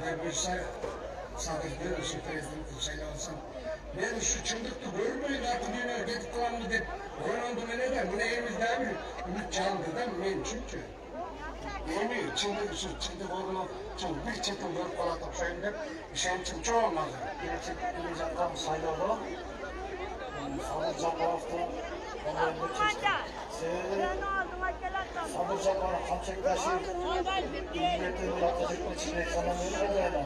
Buyursa sadece şu prezidenti sayılsın. Ben şu çıngıktı görmeyin artık yine gidip kalanını deyip oyundu ne der? Bunu elimizde bir ümit çaldı da men çünkü. Yemeği çıngı oğlunu bir çetin görüp kalıp sayın deyip işin için çok olmazdı. Bir zaten sayıldı. Sadır Japarov'da Sadır Japarov qanchagashi millatni yotqizib qo'yishni qanaqa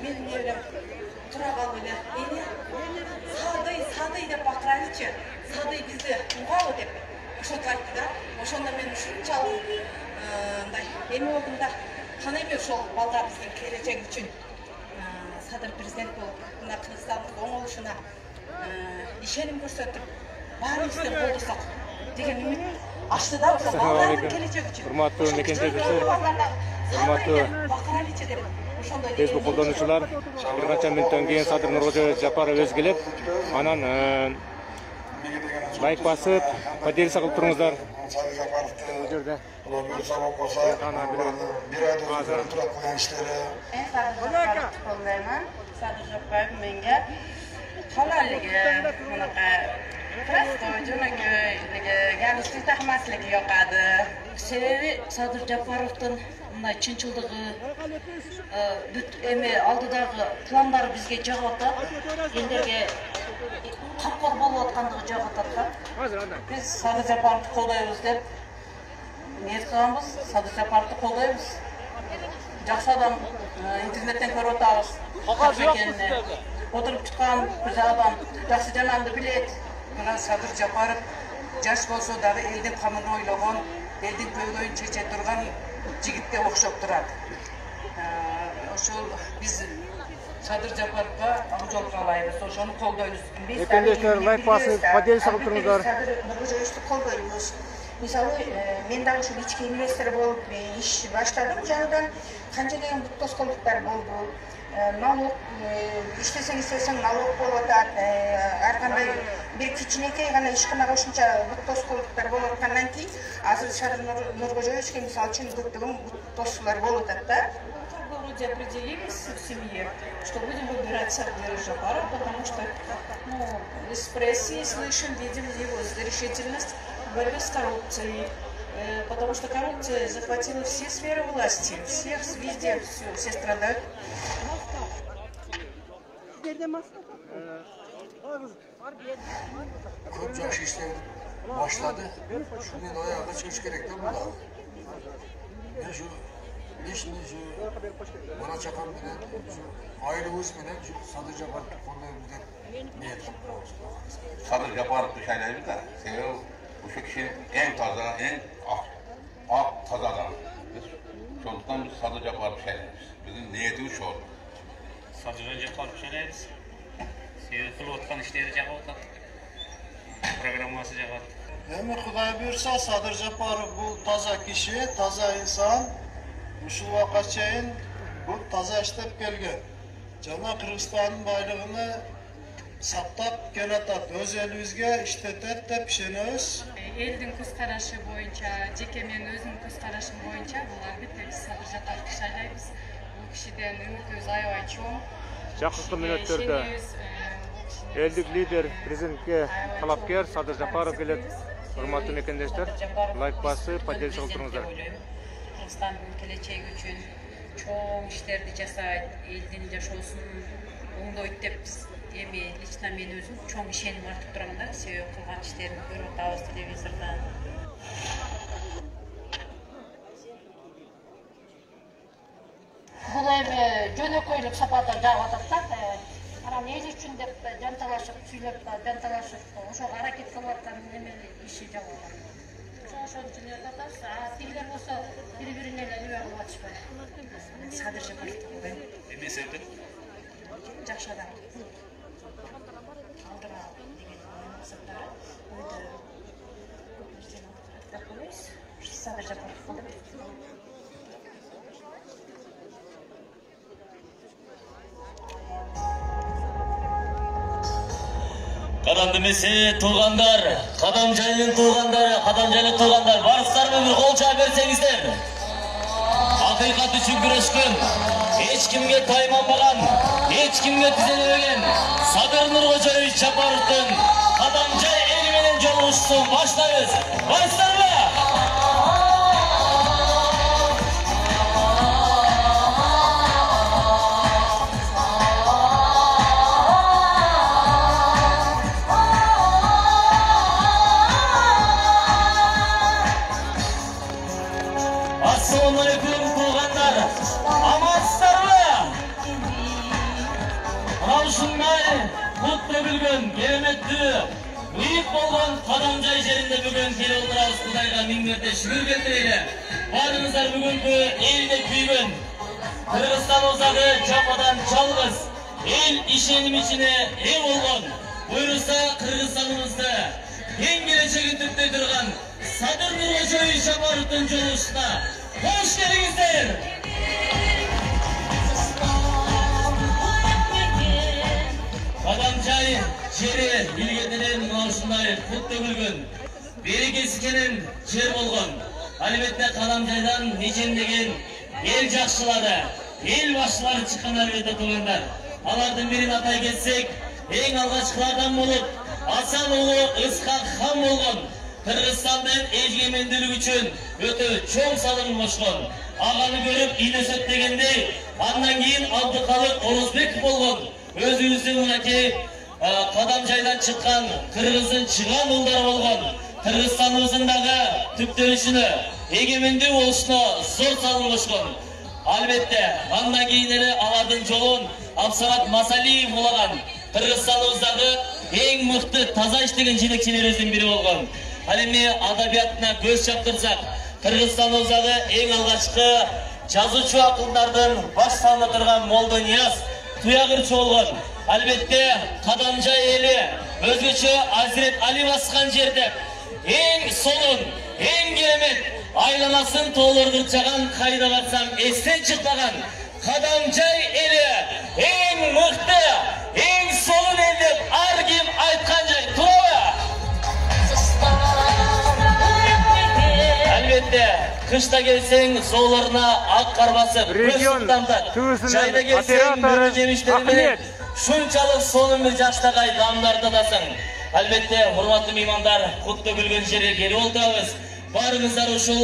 Benim yerim Turabalıyla beni saday dep bakıraylıçı. Saday bizi uğalı dep. Şotlaydı da. Oşonda men uşunçalım. Emin oldum da tanay bir şol balda bizden gelecek üçün Sadır prezident bolup, mına Kırgızstandын оңолушуна ишеним көрсөтүп, баарыбызды колдосок деген үмүт ачты да ошо балдардын келечеги үчүн. Урматтуу мекендештер, урматтуу Facebook колдонуучулар, бир канча мүнөттөн кийин Садыр Нуркожоевич Жапаров өз келет, анан лайк басып, поделиться кылып туруңуздар. Sadır Japarov'da жерде bir sabah olsa bir ayda o'zgarib turib qo'ygan ishlari. Men Sadır Japarovni qo'llayman. Sadır Japarov menga halolligi, bunaqa prostoy, jo'nakoyligi, galstuk taqmasligi yoqadi. Sebebi Sadır Japarovdun bunday chinchildigi, aldidagi planlari bizga jag'otat, endiga qapqor bo'lib atqandigi jag'otat. Biz Sadır Japarovni qo'llaymiz deb niyet qilamiz. Sadır Japarovni qo'llaymiz. Жақсы адам интернеттен көріп отырмыз. Қағаз екеніне отырып тұтқан güzel адам, жақсы жаманды білет. Мына Садыр Жапаров жаш болса дағы елдің қамын ойлаған, елдің көңілін шеше тұрған жігітке оқшап тұрады. Ошол біз Садыр Жапаровға жол қалаймыз, ошоны қолдаймыз. Мекендештер лайк басып, поделиться кылып туруңуздар. Садыр Нуркожоевичти қолдаймыз. Мысалы, мен дағы ушул ички инвестор болуп иш баштадым. Жаңадан канча деген тоскоолдуктар болду. Налог иштесең налог болуп атат. Ар кандай бир кичинекей гана ишкана кошумча тоскоолдуктар болуп аткандан кийин азыр Садыр Нуркожоевичке мисалы үчүн көптөгөн тоскоолдуктар болуп атат да. Вроде определились в семье, что будем выбирать Садыра Жапарова, потому что из прессы слышим, видим его решительность в борьбе с коррупцией, потому что коррупция захватила все сферы власти, всех, везде, все страдают. Çok yaxşı işler başladı. Şunun ayağı çıkış gerek de burada. Ben şu şimdi şu bana çakan bilen, şu aile öz bilen şu Sadır Japarov'u kollayımız dep niyet qilib. Sadır Japarov'u saylaymiz da, sebebi bu kişi en taza, en ak taza adam. Şolduktan biz Sadır Japarov'u saylaymiz. Bizim niyetimiz şu oldu. Sadır Japarov'u saylaymiz. Sebebi kılıp otkan işleri Japarov'dan. Programması Japarov. Endi Xudoy buyursa Sadır Japarov bu taza kişi, taza insan. Uşul vaqatchayin bu taza ishlab kelgan. Jana Qirg'izistonning boylig'ini saqlab kelatat, o'z elimizga ishlatat deb ishonamiz. Elдің көзқарашы бойынша, жеке мен өзімнің көзқарашым бойынша, бұл әлбетте біз Садыр Жапаровты сайлаймыз. Бұл кішіден үмітіміз аябай чоң. Жақсы мүнөттөрдө элдик лидер, президентке талапкер Садыр Жапаров келет. Урматтуу мекендештер, лайк басып, поделиться кылып туруңуздар. Кыргызстандын келечеги үчүн чоң иштерди жасайт, элдин жашоосун оңдойт деп биз эми лично мен өзүм чоң ишеним артып турам да, себеби кылган иштерин көрүп атабыз телевизордон. Бул эми жөнөкөйлүк сапата жагып атат да. Анан эл үчүн деп жанталашып сүйлөп, жанталашып ошого аракет кылып аткан немени иши жагып атат. Ошон үчүн атабыз, тигилер болсо бири-бирине эле үйө кылып атышпайт. Садыр Жапаровду койгон. Эмне себептен? Жакшы адам. Алдыра деген максаттары ойдо көп нерсени айтып койбойбуз. Садыр Жапаров болду. Kadandımesi tuğanlar, Kadamjaylı tuğanlar, barıslarına bir kol çağ versengizler. Hakikat üçün güreşken, hiç kimge taymanmagan, hiç kimge düzelemegen, Sadır Nurkoçoevich Japarov'tun Kadamjay elmenen joluguşusun başlayız. Barıslar mı? Assalamualaikum tuğanlar, amansızlar mı? Ana uşunday kutlu bilgün, keremetli, büyük bolgan Kadamjay жерinde бүгін келе отырабыз Құдайға миңгерде шүгүр келтирейле. Барыңыздар бүгүнкү элде күйгөн Кыргызстан озагы жападан жалгыз эл ишеним ичине ээ болгон, буйруса Кыргызстаныбызды эң келечегин түптөй турган Sadır Nurkoçoevich Japarov'тун жолугушуна hoş келиңиздер. Kadamjay жери илгетинен мына ушундай кут төгүлгөн, берекеси кенен жер болгон. Албетте Kadamjayдан нечендеген эл жакшылары, эл башчылары чыккан албетте тугандар. Алардын бирин атай кетсек, эң алгачкылардан болуп Асан уулу Ыскак хан болгон. Kırgızistan'dan егемендүүлүк үчүн өтө чоң салым кошкон. Аганы көрүп илесет дегенде, андан кийин Абдыкалык Орозбеков болгон. Өзүбүздүн мынакей Kadamjayдан чыккан Кыргыздын чыган уулдары болгон. Кыргызстаныбыздын дагы түптөлүшүнө, эгемендүү болушуна зор салым кошкон. Албетте, андан кийин эле алардын жолун Абсарат Масалиев улаган. Кыргызстаныбыздагы эң мыкты таза иштеген жетекчилерибиздин бири болгон. Ал эми адабиятына көз чаптырсак, Кыргызстаныбыздагы эң алгачкы жазуучу акындардын баш салына турган Молдо Нияз туягырчы болгон. Албетте, Kadamjay эли өзгөчө Азирет Али баскан жерде эң сонун, эң керемет айланасын тоолордурчаган кайда барсам эстен чыкпаган Kadamjay эли эң мыкты, эң сонун эл деп ар ким айткан жай туурабы? Albatta, qishda kelsang so'llarına aq qar basib, jayda kelsang bir jemishlarni shunchalik so'lim bir jashtag'ay damlarda dasang. Albatta, hurmatli mehmonlar, xuddi bilgan yerga kelib o'ldingiz. Baringizlar uşul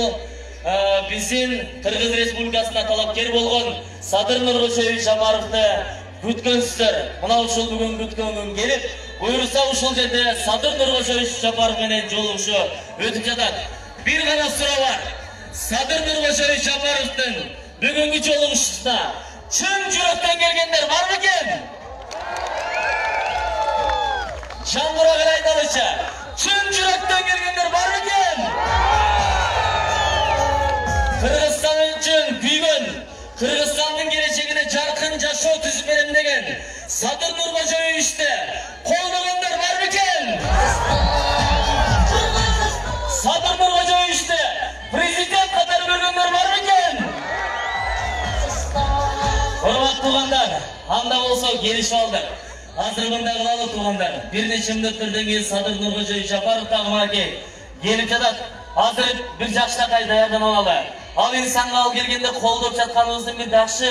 bizning Qirg'iz Respublikasida talabkor bo'lgan Sadır Nurkoçoevich Japarovni kutgansizlar. Mana uşul bugun kutgan kun kelib, buyursa uşul yerda Sadır Nurkoçoevich Japarov bilan jolug'ushi o'tib жатат. Bir gana sıra var. Sadır Nurkoçoevich Japarov'tun bugünkü jolug'ushida chin yurakdan kelganlar var mikin? Jangroq aytalicha, chin yurakdan kelganlar var mikin? Kırgızstan uchun kuygan, Kırgızstanning kelajagini jarqin jashoo tuzib beraman degan Sadır Nurkoçoevichni qo'llaganlar var mikin? Sadır Nurkoçoevichni prezident qatori ko'rganlar var mikin? Hurmatli tuğanlar, anda bo'lsa kelishib oldik. Hozir bunday qilaylik tuğanlar. Bir necha minutlardan keyin Sadır Nurkoçoevich Japarov tag'maki kelib жатат. Hozir bir jaqshaqay tayyordan oladi. Al insonga al kelganda qo'ldob жатқаныбыздын bir yaxshi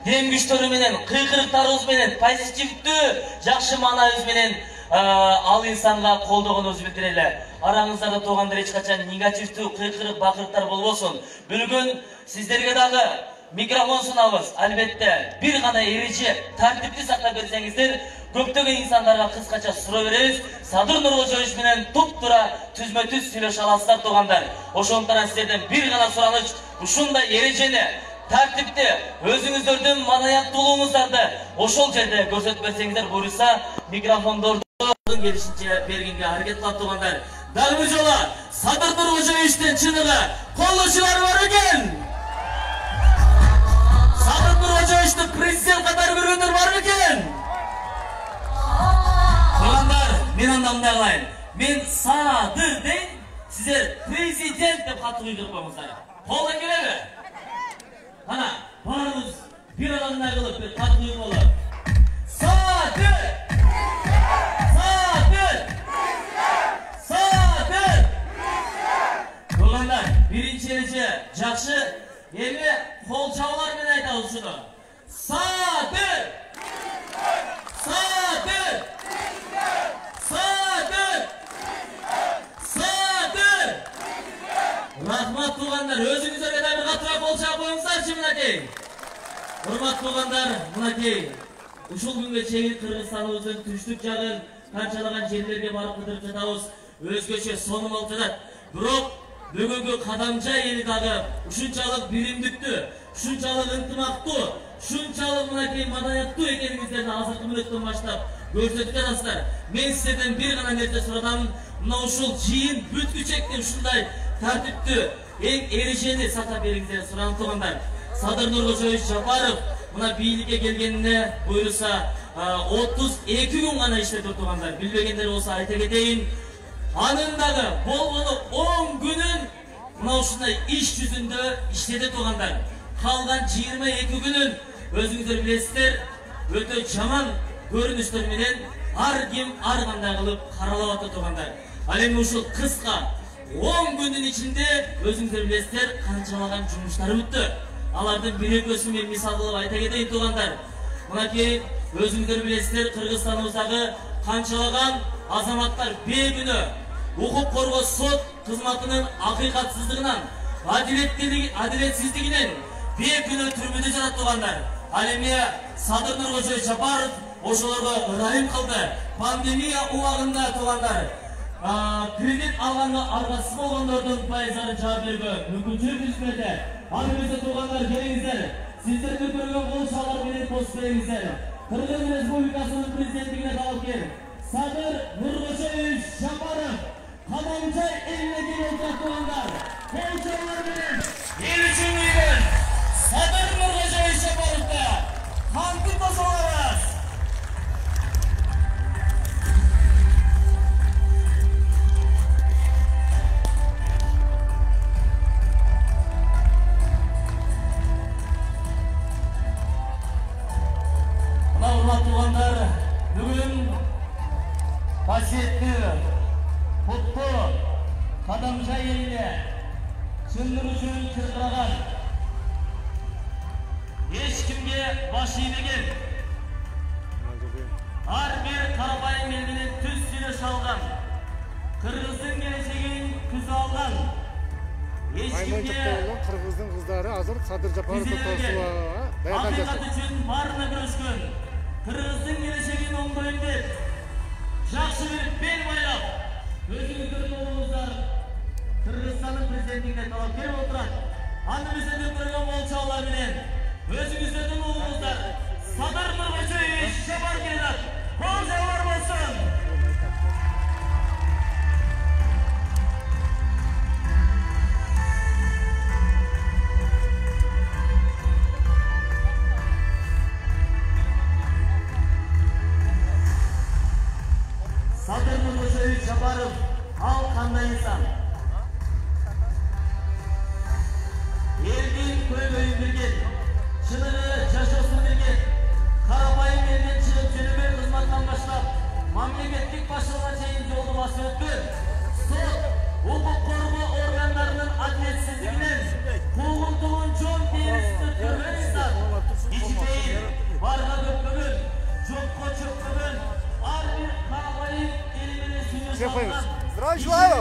dem күчтөрү менен, кыйкырыктарыбыз менен, позитивдүү, жакшы маанабыз менен ал insonga колдогонубузду билдирели. Arаңыздарда туғандар эч качан негативдүү, кыйкырык, бакырыктар болбосун. Бүгүн сиздерге дагы микрофон сунабыз. Албетте, бир гана эреже, тартипти сактап берсеңиздер, көптөгөн инсандарга кыскача суроо беребиз. Sadır Nurkoçoevich менен туп-тура түзмө-түз сүйлөшө аласыздар туғандар. Ошондуктан сиздерден бир гана сураныч, ушундай эрежени тартипти өзүңүздөрдүн маданияттуулугуңуздарды ошол жерде көрсөтүп берсеңиздер, буюрса микрофондорду келишинче бергенге аракет кылат туғандар. Дагы бир жолу Sadır Nurkoçoevichтин чыныгы колдоочулары бар экен? Sadır Nurkoçoevichти президент катары көргөндөр бар экен? Туғандар, мен анда мындай кылайын. Мен Sadır дейм, сиздер президент деп катты куйдуруп коюңуздар. Колдон келеби? Ana, barımız bir alanına kılıp bir tatlı yolu. Sadır! Sadır! Tug'anlar, birinchi ereje yaxshi, endi qo'l chavoqlar bilan aytamiz shuni. Sadir! Sadir! Sadir! Sadir! Rahmat tug'anlar, o'zingizlarga bir qattiqroq qo'l chavoq qo'yingizlarchi minakey. Hurmat tug'anlar, minakey. Ushul kunga chegin Qirg'izistonimizning tushlik jag'in qanchalagan yerlarga borib qidirib жатабыз. O'zgacha so'nim oltidat. Biroq bugungi qadamcha yilidagi shunchalik bilimlikdi, shunchalik intimoqdi, shunchalik minakey madaniyatli ekaningizlarni hozirgi minutdan boshlab ko'rsatganasizlar. Men sizlardan bir g'ana narsa so'radim. Mana ushul jiyin bütkichekni shunday tartibni eng erishini satab beringizlar so'ram tug'anlar. Sadir Nurg'o'zovich Japarov buna biylikka kelganini buyursa 32 kun g'ana ishlatib tug'anlar. Bilmaganlar bo'lsa ayta ketayin. Anındagı bolg'oni 10 günün mana shunday ish yuzida ishladi tug'anlar. Qolgan 22 günün o'zingizlar bilasizlar, o'ta yomon ko'rinishlar bilan har kim har qanday qilib qaralayapti tug'anlar. Ana shu qisqa 10 günün içinde o'zingizlar bilasizlar qanchalagan жұмыштар o'tdi. Alardan bir-ikisini men misol qilib ayta ketayin tug'anlar. Manaki o'zingizlar bilasizlar Qirg'izistonimizdagi qanchalagan azamatlar beguni huquq qo'rg'ash sud xizmatining haqiqatsizligidan, adolatsizligidan beguni turmada жатат tug'anlar. Alimiya Sadir Nurg'o'zovich Japarov o'shalarga rahim qildi. Pandemiya uyg'onda tug'anlar. Kredit alganda arg'asiz bo'lganlardan foizlari javob bergan. Mumkinchilik berdi. Hammangizga tug'anlar kelingizlar. Sizlarga ko'rgan qo'lsholar bilan post beringizlar. Qirg'iz Respublikasining prezidentligiga talabkor Sadir Nurg'o'zovich Japarov qadamcha ellik yil o'tganlar. Qo'lsholar bilan el uchun uygan Sadir Nurg'o'zovich Japarovga qanday to'solamiz? Hurmat tug'anlar, bugun vasiyatni xuddi qadamcha elga sindirish uchun kirg'iragan hech kimga bosh yemagan har bir qarapayim elini tuz suylash olgan Qirg'izning kelajagin ko'z olgan hech kimga Qirg'izning qizlari hozir Sadir Japarovga to'g'risida bayon haqiqat uchun barni kurashgan Qirg'izning kelajagini o'nglaydi deb yaxshi bir bel boylab o'zingizlarning o'g'lingizlar Qirg'izistonning prezidentligiga talabkor o'tiradi. Hammamizga ko'rgan bo'lchoqlar bilan o'zingizlarning o'g'lingizlar Sadir Nurg'o'zovich Japarovga qo'llar bo'lsin. Sadir Nurg'o'zovich Japarov al qanday inson? Elgin ko'yib birgin, chiligi jashosini birgin, qarapayim eldan chiqib jilibel xizmatdan boshlab, mamlakatlik boshlig'iga yo'lni bosib o'tdi. Sud, huquq qo'rg'u organlarining adolatsizligidan, quvg'in jon terisida turgan inson. Ichidagi barga ko'pligin, cho'qqa cho'qqibin, har bir qarapayim elini suyush. Здравия желаю!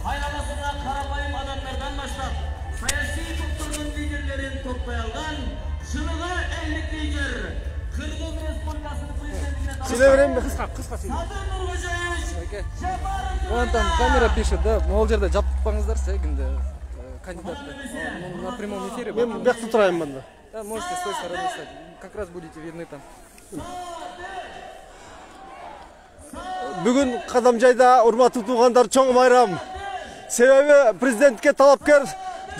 Hayramasında qarapayım adamlardan başlap, siyasi topluluğun liderlerini toplay algan, şılığı 50 lider, Kırgız Respublikası'nın prezidentine Size vereyim mi? Kıska. Sadir Nurg'o'zovich Japarov. Вон там камера пишет, да, мол жерде жаппаңыздар сегинде кандидатты. На прямом эфире. Ben bekle tutayım ben de. Да, можете с той стороны стать. Как раз будете видны там. Bugün Qadamjayda hurmatli tug'anlar cho'ng bayram. Sebebi prezidentga talabkor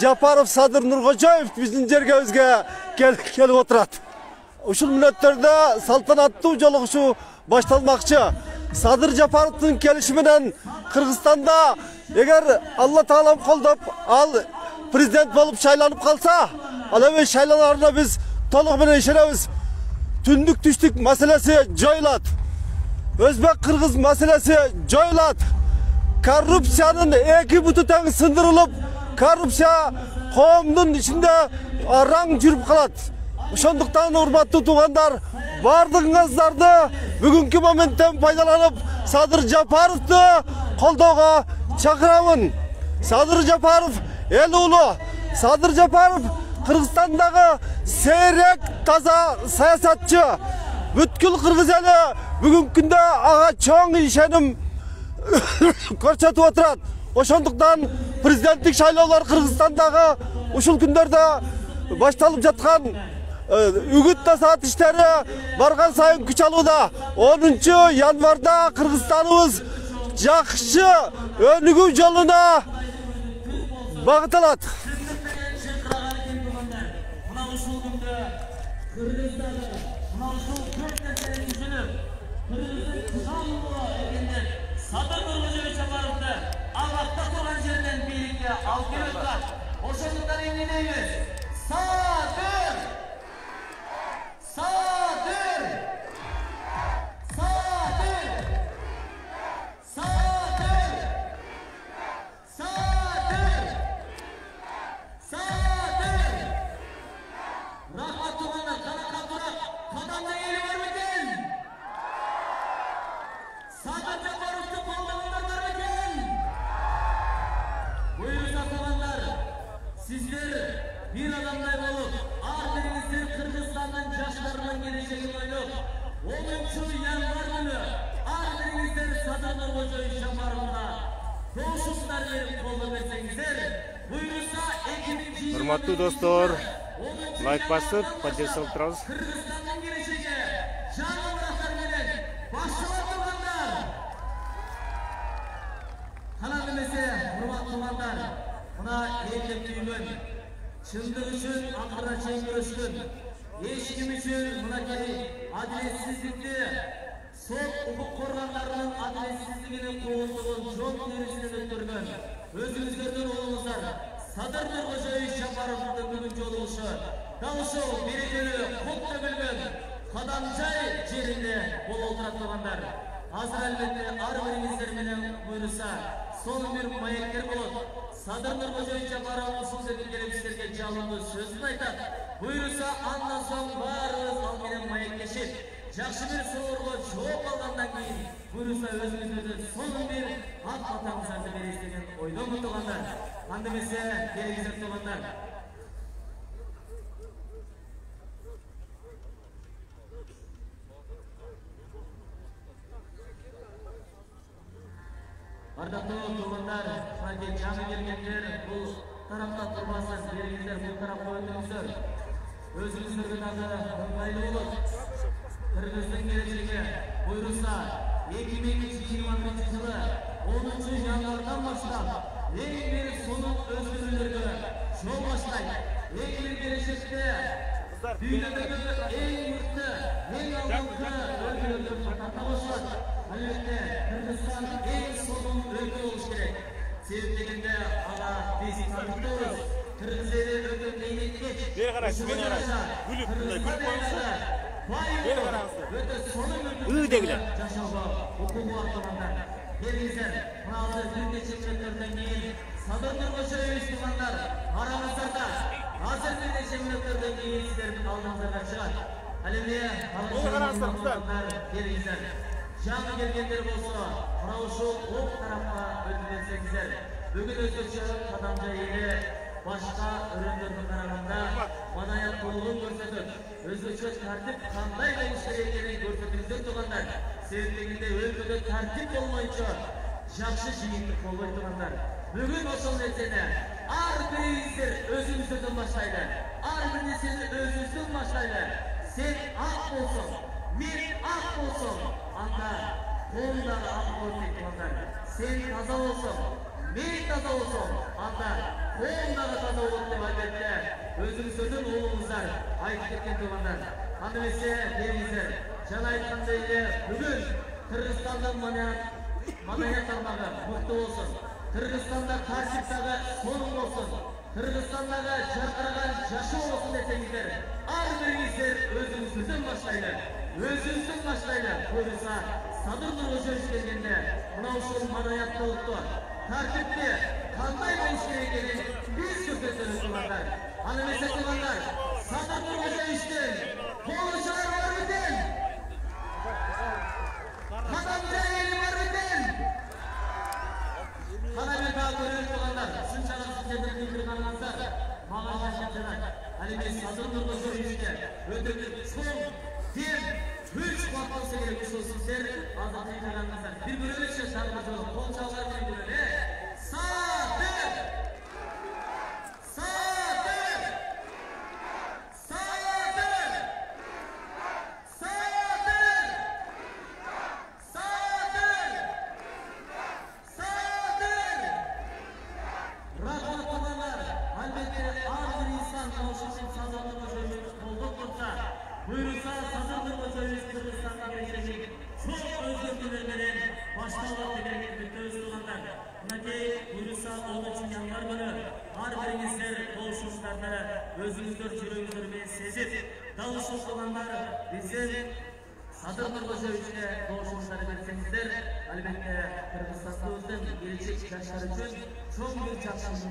Japarov Sadir Nurg'o'zoyev bizning yerga o'zga kelib o'tiradi. Ushul millatlarda saltanatli jo'liq shu boshlanmoqchi. Sadir Japarovning kelishi bilan Qirg'izistonda agar Alloh taolam qo'llab al prezident bo'lib saylanib qolsa, ana bu saylanlarni biz to'liq bilan ishlaymiz. Tunduk tushlik masalasi joyladi. Özbek-Kırgız meselesi joylat. Korrupsiyanın eki butu teң sındırılıp, korrupsiya qoomдун içinde araң жүрүp калат. Ошондуктан урматтуу туугандар, бардыгыңыздарды бүгүнкү моменттен пайдаланып Садыр Жапаровду колдоого чакырамын. Садыр Жапаров эл улуу. Садыр Жапаров Кыргызстандагы сейрек таза саясатчы. Бүткүл кыргыз эли бүгүнкү күндө ага чоң ишеним көрсөтүп отурат. Ошондуктан президенттик шайлоолор Кыргызстандагы ушул күндөрдө башталып жаткан үгүт насаат иштери барган сайын күч алууда. 10 январда Кыргызстаныбыз жакшы өнүгүү жолуна багыт алат. Садыр Нургожоевич Жапаровду алакта турган жерден бийликке алып келип турат. Ошондуктан эмне дейбиз? Садыр! Садыр! Садыр! Садыр! Садыр! Садыр! Рахмат тугандар, канатка турат. Кадамда ели бар мекен? Садыр Жапаровду колдогондар бар мекен? Буюрса тугандар, сиздер бир адамдай болуп, ар бириңиздер Кыргызстандын жаштарынын келечегин ойлоп, 10 январ күнү ар бириңиздер Садыр Нургожоевич Жапаровго коошуктар берип колдоп берсеңиздер, буюрса 2020 Урматтуу достор, лайк басып, поддержка турабыз. Кыргызстандын келечеги жаңы мураттар менен башталат тургандар. Канат эмесе, урматтуу туугандар, мына элдик түйгөн, чындык үчүн акырына чейин күрөшкөн, эч ким үчүн мынакей адилетсиздикти, сот укук коргондарынын адилетсиздигинин куугунтугун жол терисинен өткөргөн өзүңүздөрдүн уулуңуздар Садыр Нургожоевич Жапаровдун бүгүн жолугушу дал ушул берекелүү кут төгүлгөн Кадамжай жеринде болуп отурат туугандар. Азыр албетте ар бириңиздер менен буйруса сонун бир маектер болот. Садыр Нургожоевич Жапаров ушул жерге келип сиздерге жалындуу сөзүн айтат. Буйруса андан соң баарыбыз ал менен маектешип, жакшы бир суроого жооп алгандан кийин буйруса өзүңүздөрдүн сонун бир ат батаңыздарды беребиз деген ойдомун туугандар. Анда эмесе келиңиздер туугандар. Ардактуу туугандар, мынакей жаңы келгендер бул тарапта турбастан бериңиздер, бул тарапка өтүңүздөр. Өзүңүздөргө дагы ыңгайлуу болот. Кыргыздын келечеги буйруса 2021 жылы 10 январдан баштап эң бир сонун өзгөрүүлөргө жол баштайт. Эң бир келечекте дүйнөдөгү эң мыкты, эң алдыңкы өлкөлөрдүн катарына кошулат. Албетте Кыргызстан эң сонун өлкө болуш керек. Себеп дегенде ага биз тартыбыз. Кыргыз эли өтө мэйнеткеч. Бери карайсыз, бери карайсыз. Күлүп, мындай күлүп коюңуздар. Бери караңыздар. Өтө сонун Үйдегилер. жашоого укугу бар туугандар. Келиңиздер, мына азыр бир нече мүнөттөрдөн кийин Садыр Нургожоевич туугандар араңыздарда. Азыр бир нече мүнөттөрдөн кийин сиздердин алдыңыздарга чыгат. Ал эми келиңиздер. Жаңы келгендер болсо, мына ушул оң тарапка өтүп берсеңиздер. Бүгүн өзгөчө Кадамжай эли башка өрөндөргө караганда маданияттуулугун көрсөтөт. Өзгөчө тартип кандай болуш керек экенин көрсөтүңүздөр туугандар. Себеп дегенде өлкөдө тартип болмойчу жакшы жыйынтык болбойт туугандар. Бүгүн ошол нерсени ар бириңиздер өзүңүздөрдөн баштайлы. Ар бир нерсени өзүңүздөн баштайлы. Сен ак болсоң, мен ак болсом, анда коомдагы ак болот дейт туугандар. Сен таза болсоң, мен таза болсом, анда коомдагы таза болот деп албетте өзүңүздөрдүн уулуңуздар айтып кеткен туугандар. Анда эмесе келиңиздер. Жана айткандай эле бүгүн Кыргызстандын маданият тармагы мыкты болсун. Кыргызстанда тартип дагы сонун болсун. Кыргызстандагы жаркыраган жашоо болсун десеңиздер, ар бириңиздер өзүңүздөн баштайлы. Өзүңүздөн баштайлы. Буюрса Sadır Nurgojevich келгенде, мынау ушул маданияттуулукту тартипти кандай болуш керектигин биз көрсөтөбүз туугандар. Аны эмес туугандар, Sadır Nurgojevичтин колу чыгарып бертин. Кадамжа эли бар бертин. Кана бир дагы көрөбүз туугандар. Шунчалык сиздерден билдирганыңыздар мага жашатат. Ал эми Sadır Nurgojевичке өтө бир чоң дем Üç patlısı gerekmiş olsun sizler azatı yıkanlarınızdan. Bir bölümü için şarkıcı olun. Kol çallar bir bölümü. Sadır! Sadır! Sadır! Sadır! Sadır! Sadır! Rahmat olanlar, elbette ağır bir insan çalışmasın sazanlığı sözünü kolduk tutsa, buyurursa Sadır Nurgojevich Kırgızstan'da gelecek çok özgürlüklerden başlamak demek bütün tutanlar. Bunaki buyurursa onun için yanlar günü har birinizler doğuşmuşlarını özünüzler yüreğinizlerine sezip dalışmış olanlar bizim Sadır Nurgojevich'e doğuşmuşları versengizler elbette Kırgızstan'da gelecek yaşlar için çok bir çarşamba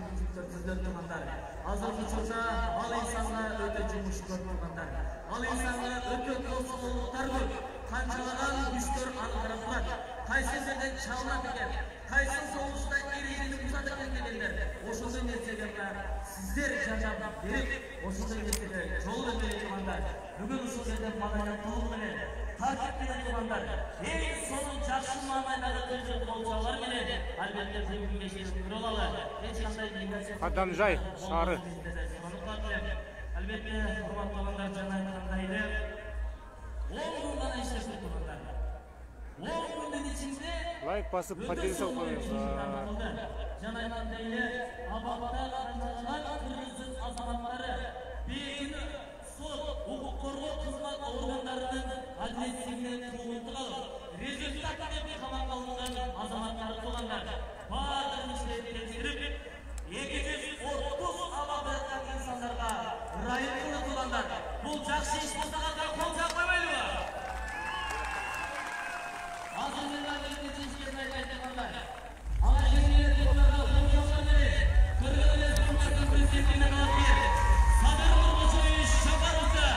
sizler tutanlar. Hazırlık çocuğa al insanlar öte cumhurşuklar tutanlar. Al insanlar öte kolsuzluklar var. Kançalanan güçler ankaraflar. Kayseri'den çalmak eken, Kayseri soğuşta eriyeni uzadık engeller. Oşuzun yetsegenler sizler çarşamba verip, oşuzun yetsegenler yol vermeli tutanlar. Bugün usullerden madaniyatlığı takipten tutanlar. En sonun çarşı mamayları kılcıl kolçalar bile elbette bugün geçtiğimiz bir olalı. Adamjay, Sarı. Elbette hurmatlı olanlar cana aytқандайы 10 gündan işleşip tutanlar. 10 günden içinde Like basıp patates koyuyoruz. Cana aytқандайы Abakta katılan Kırgız azamатları bir sot, hukuk korgоо kızmat organlarının adresinden tuğultu kalıp rezultat tepki kamak alıngan azamatları tutanlar. Bağırdan işleri teksirip 230 abaktan insanlarga rayın kılıp tutanlar. Bu жақсы iş болсаңыздар қол жақ қоймайлы ма? Азырменен işlerine айтқандар. Ана жерлер депутаттар қол береді. Кыргыз Республикасының президентіне талапкер Sadır Nurgojevich Japarov'da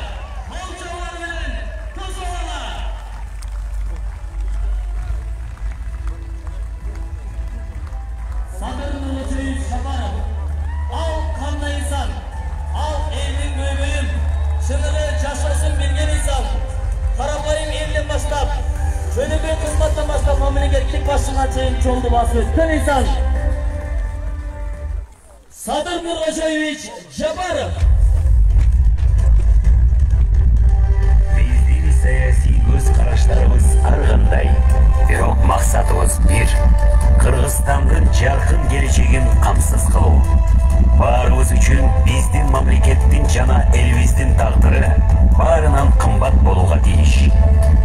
қол жаулар менен тосып алыңlar. Sadır Nurgojevich Japarov. Al qanday insan? Al elin göbeğim. Şınırı yaşasın bilgen insan. Karabağın elinden başlap, şöyle kızmattan başlap memleketlik başına çeyin çoldu bası ötken insan. Sadır Nurgojevich Japarov. Bizning siyosiy göz qarashlarimiz har qanday, biroq maqsadimiz bir. Qirg'izistonning jarqin kelajagin qamsiz qilib, barimiz uchun bizning mamlakatning jana elbizning taqdiri baridan qimmat bo'luga tegish.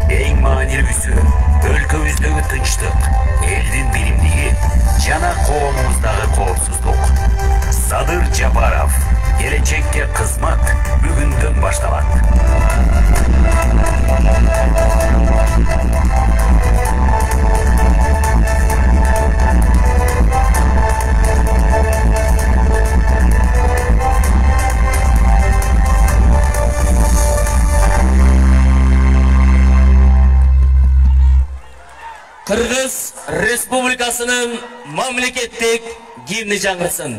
Eng ma'navisi o'lkamizdagi tinchlik, elning bilimligi, jana qavmimizdagi qovsizlik. Sadır Japarov kelajakka xizmat bugundan boshlanadi. Kırgız Respublikasının mamleketlik gimni жаңғырсын.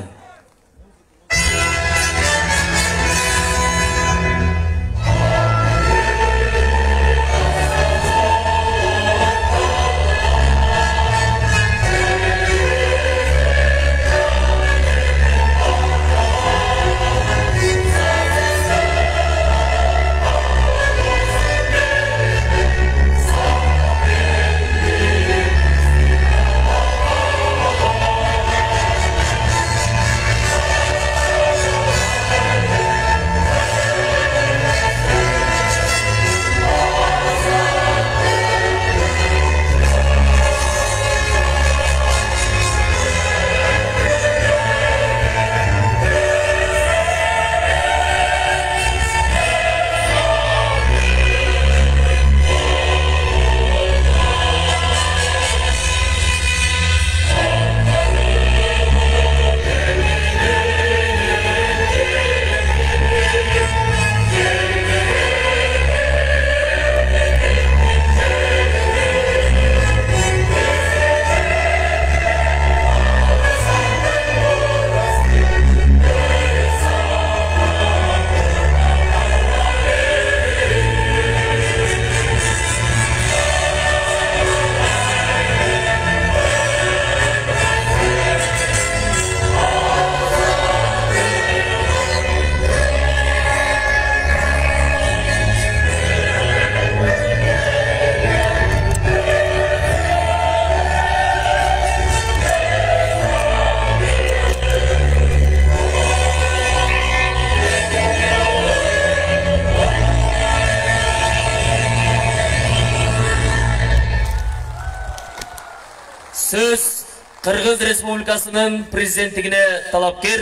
Kırgız Respublikasının prezidentligine talapkar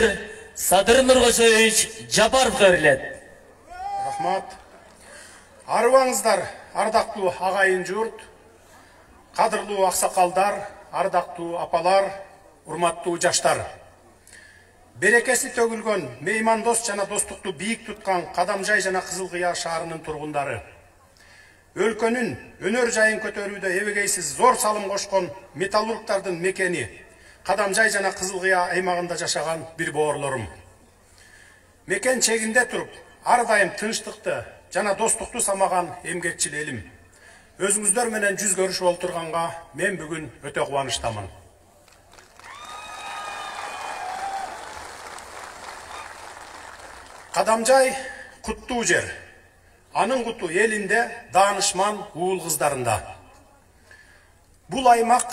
Sadır Nurgojevich Japarovga berilет. Rahmat. Arыбаңыздар, ардактуу агайын журт, кадырлуу аксакалдар, ардактуу апалар, урматтуу жаштар. Берекеси төгүлгөн, меймандос жана достукту бийик туткан Кадамжай жана Кызылкыя шаарынын тургундары. Өлкөнүн өнөр жайын көтөрүүдө эбегейсиз зор салым кошкон металлургтардын мекени Кадамжай жана Кызылкыя аймагында жашаган бир боорлорум. Мекен чегинде туруп, ар дайым тынчтыкты жана достукту самаган эмгекчил элим. Өзүңүздөр менен жүз көрүшүп олтурганга мен бүгүн өтө кубанычтамын. Кадамжай куттуу жер. Анын куту элинде, даанышман уул кыздарында. Бул аймак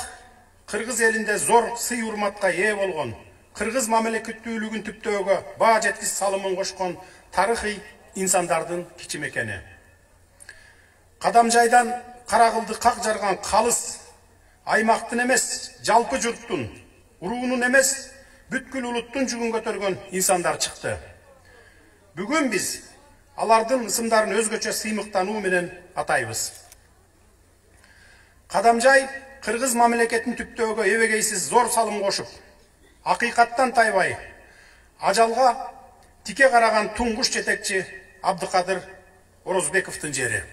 кыргыз элинде зор сый урматка ээ болгон, кыргыз мамлекеттүүлүгүн түптөөгө баа жеткис салымын кошкон тарыхый инсандардын кичи мекени. Кадамжайдан Каракылды как жарган калыс аймактын эмес, жалпы журттун, уруунун эмес, бүткүл улуттун жүгүн көтөргөн инсандар чыкты. Бүгүн биз алардын ысымдарын өзгөчө сыймыктануу менен атайбыз. Кадамжай кыргыз мамлекетин түптөөгө эбегейсиз зор салым кошуп, акыйкаттан тайбай, ажалга тике караган туңгуш жетекчи Абдыкадыр Орозбековдун жери.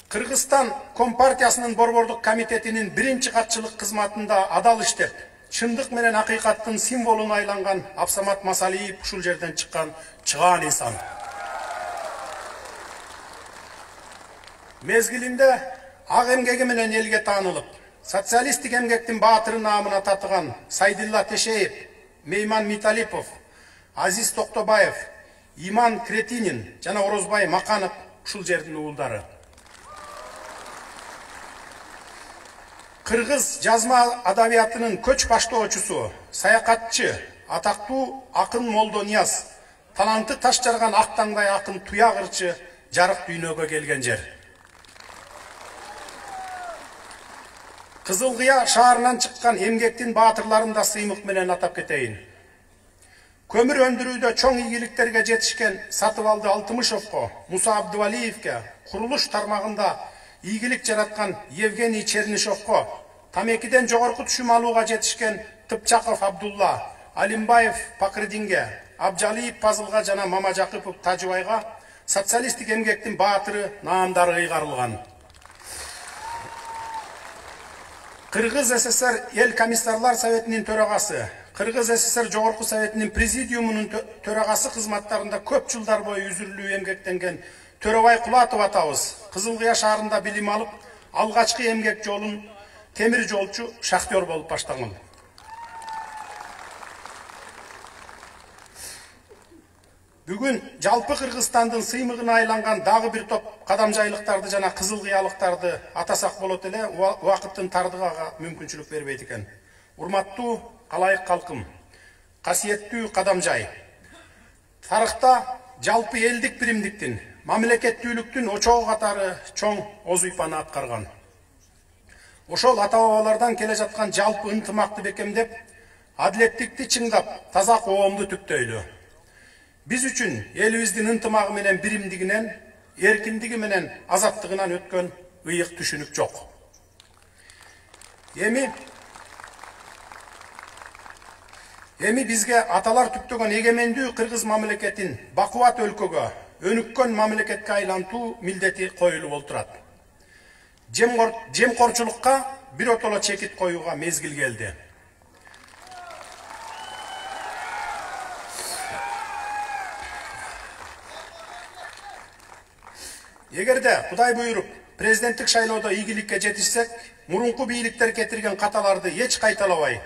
Кыргызстан Компартиясынын борбордук комитетинин биринчи катчылык кызматында адал иштеп, чындык менен акыйкаттын символуна айланган Абсамат Масалиев ушул жерден чыккан чыгаан инсан. Мезгилинде ак эмгеги менен элге таанылып, социалисттик эмгектин баатыры наамына татыган Сайдилла Тешеев, Мейман Миталипов, Азиз Токтобаев, Иман Кретинин жана Орозбай Маканов ушул жердин уулдары. Кыргыз жазма адабиятынын көч баштоочусу, саякатчы, атактуу акын Молдо Нияз, таланты таш жарган ак таңдай акын Туя Кырчы жарык дүйнөгө келген жер. Кызылкыя шаарынан чыккан эмгектин баатырларын да сыймык менен атап кетейин. Көмүр өндүрүүдө чоң ийгиликтерге жетишкен Сатыбалды Алтымышевко, Муса Абдывалиевке, курулуш тармагында ийгилик жараткан Евгений Чернышевко, тамекиден жогорку түшүм алууга жетишкен Тыпчаков Абдулла, Алимбаев Пакырдинге, Абжалиев Пазылга жана Мамажакыпов Тажыбайга социалисттик эмгектин баатыры наамдары ыйгарылган. Кыргыз СССР Эл комиссарлар советинин төрагасы, Кыргыз СССР Жогорку советинин президиумунун төрагасы кызматтарында көп жылдар бою үзүрлүү эмгектенген Төрөбай Кулатов атабыз Кызылкыя шаарында билим алып, алгачкы эмгек жолун темир жолчу шахтер болуп баштаган. Бүгүн жалпы Кыргызстандын сыймыгына айланган дагы бир топ кадамжайлыктарды жана кызылкыялыктарды атасак болот эле, убакыттын тардыгага мүмкүнчүлүк бербейт экен. Урматтуу калайык калкым, касиеттүү Кадамжай. Тарыхта жалпы элдик биримдиктин, мамлекеттүүлүктүн очогу катары чоң озуйпаны аткарган. Ошол ата-бабалардан келе жаткан жалпы ынтымакты бекемдеп, адилеттикти чыңдап, таза коомду түптөйлү. Биз үчүн элибиздин ынтымагы менен биримдигинен, эркиндиги менен азаттыгынан өткөн ыйык түшүнүк жок. Эми бизге аталар түптөгөн эгемендүү кыргыз мамлекетин бакубат өлкөгө, өнүккөн мамлекетке айлантуу милдети коюлуп олтурат. Жемкорчулукка биротоло чекит коюуга мезгил келди. Эгерде Кудай буйруп президенттик шайлоодо ийгиликке жетишсек, мурунку бийликтер кетирген каталарды эч кайталабай,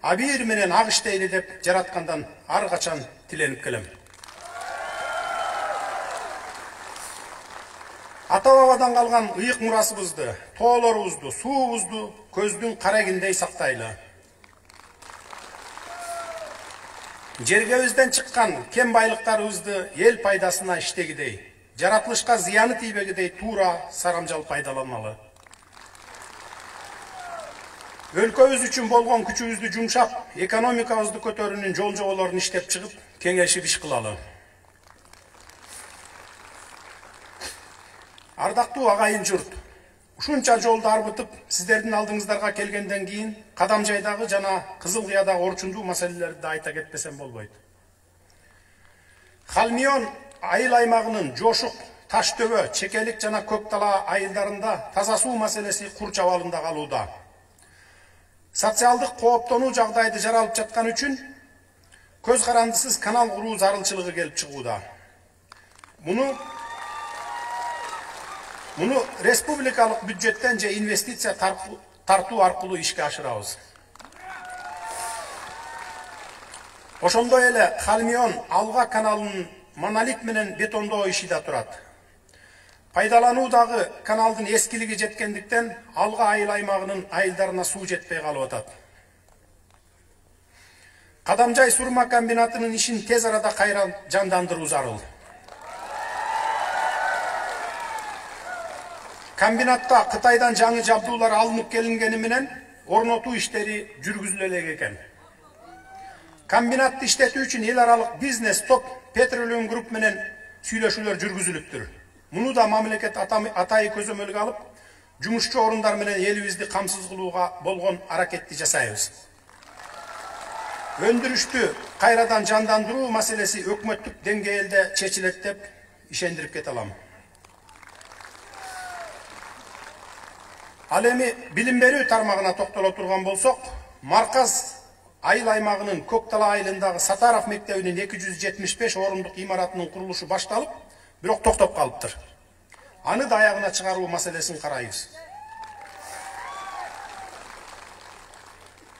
абийир менен ак иштейли деп жараткандан ар качан тиленип келем. Ата-бабадан калган ыйык мурасыбызды, тоолорубузду, суубузду көздүн карагиндей сактайлы. Жергебизден чыккан кем байлыктарыбызды эл пайдасына иштегидей, жаратылышка зыяны тийбегидей туура сарамжал пайдаланмалы. Өлкөбүз үчүн болгон күчүбүздү жумшап, экономикабызды көтөрүүнүн жол жоболорун иштеп чыгып, кеңешип иш кылалы. Ардактуу агайын журт, ушунча жолду арбытып, сиздердин алдыңыздарга келгенден кийин Кадамжайдагы жана Кызыл Кыядагы орчундуу маселелерди айта кетпесем болбойт. Халмион айыл аймагынын Жошук, Таштөбө, Чекелик жана Көктала айылдарында таза суу маселеси кур чабалында калууда. Социалдык кооптонуу жагдайды жаралып жаткан үчүн көз карандысыз канал куруу зарылчылыгы келип чыгууда. Муну республикалык бюджеттен же инвестиция тартуу аркылуу ишке ашырабыз. Ошондой эле Халмион Алга каналынын монолит менен бетондоо иши да турат. Пайдалануудагы каналдын эскилиги жеткендиктен Алга айыл аймагынын айылдарына суу жетпей калып атат. Кадамжай сурма комбинатынын ишин тез арада кайра жандандыруу зарыл. Комбинатта Кытайдан жаңы жабдуулар алынып келингени менен орнотуу иштери жүргүзүлө элек экен. Комбинатты иштетүү үчүн эл аралык бизнес топ Petroleum Group менен сүйлөшүүлөр жүргүзүлүптүр. Муну да мамлекет атайы көзөмөлгө алып, жумушчу орундар менен элибизди камсыз кылууга болгон аракетти жасайбыз. Өндүрүштү кайрадан жандандыруу маселеси өкмөттүк деңгээлде чечилет деп ишендирип кете алам. Ал эми билим берүү тармагына токтоло турган болсок, Марказ айыл аймагынын Көктала айылындагы Сатаров мектебинин 275 орундук имаратынын курулушу башталып, бирок токтоп калыптыр. Аны да аягына чыгаруу маселесин карайбыз.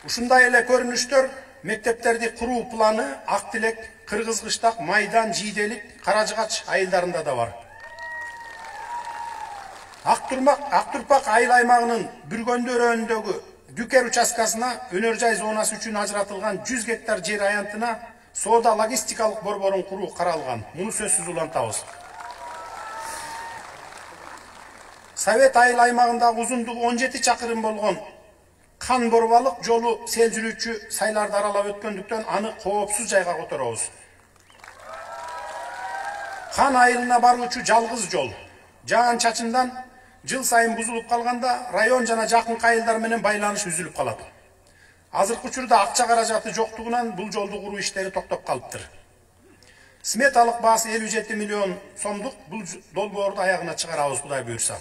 Ушундай эле көрүнүштөр мектептерди куруу планы Ак Тилек, Кыргыз Кыштак, Майдан, Жийделик, Каражыгач айылдарында да бар. Актурпак айыл аймагынын Бүргөндөрөндөгү Дүкер участкасына өнөр жай зонасы үчүн ажыратылган 100 гектар жер аянтына соода логистикалык борборун куруу каралган. Муну сөзсүз улантабыз. Совет айыл аймагындагы узундугу 17 чакырым болгон Кан Борбалык жолу сел жүрүүчү сайларды аралап өткөндүктөн аны коопсуз жайга которобуз. Кан айылына баруучу жалгыз жол жаан-чачындан жыл сайын бузулуп калганда район жана жакын айылдар менен байланыш үзүлүп калат. Азыркы учурда акча каражаты жоктугунан бул жолду куруу иштери токтоп калыптыр. Сметалык баасы 57 миллион сомдук бул долбоорду аягына чыгарабыз, Кудай буйрса.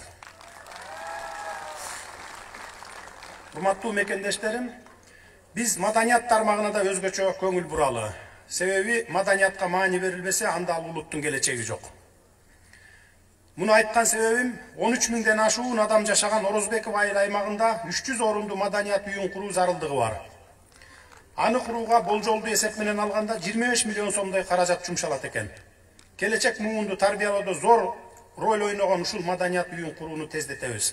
Урматтуу мекендештерим, биз маданият тармагына да өзгөчө көңүл буралы. Себеби маданиятка маани берилбесе, анда ал улуттун келечеги жок. Муну айткан себебим 13 миңден ашуун адам жашаган Орозбеков айыл аймагында 300 орунду маданият үйүн куруу зарылдыгы бар. Аны курууга болжолду эсеп менен алганда 25 миллион сомдой каражат жумшалат экен. Келечек муунду тарбиялоодо зор роль ойногон ушул маданият үйүн курууну тездетебиз.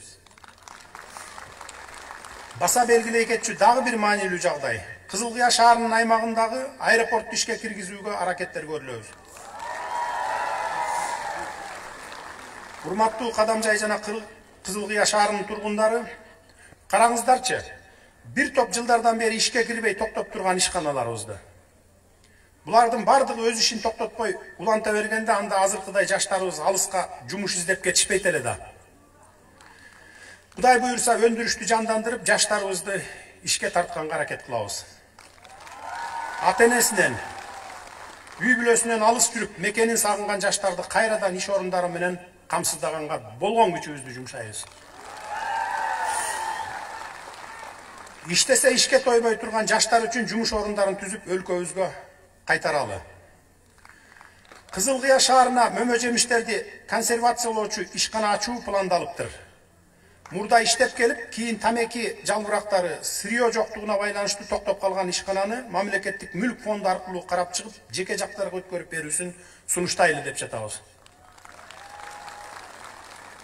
Баса белгилей кетчү дагы бир маанилүү жагдай. Кызыл Кыя шаарынын аймагындагы аэропортту ишке киргизүүгө аракеттер көрүлөбүз. Урматтуу Кадамжай жана Кызыл Кыя шаарынын тургундары, караңыздарчы, бир топ жылдардан бери ишке кирбей токтоп турган ишканаларыбызды. Булардын бардыгы өз ишин токтотпой уланта бергенде анда азыркыдай жаштарыбыз алыска жумуш издеп кетишпейт эле да. Кудай буйрса өндүрүштү жандандырып, жаштарыбызды ишке тартканга аракет кылабыз. Ата-энесинен, үй бүлөсүнөн алыс жүрүп, мекенин сагынган жаштарды кайрадан иш орундары менен камсыздаганга болгон күчүбүздү жумшайбыз. Иштесе ишке тойбой турган жаштар үчүн жумуш орундарын түзүп өлкөбүзгө кайтаралы. Кызыл Кыя шаарына мөмө жемиштерди консервациялоочу ишкана ачуу пландалыптыр. Мурда иштеп келип, кийин тамеки жалбырактары сырьё жоктугуна байланыштуу токтоп калган ишкананы мамлекеттик мүлк фонду аркылуу карап чыгып, жеке жактарга өткөрүп берүүсүн сунуштайлы деп жатабыз.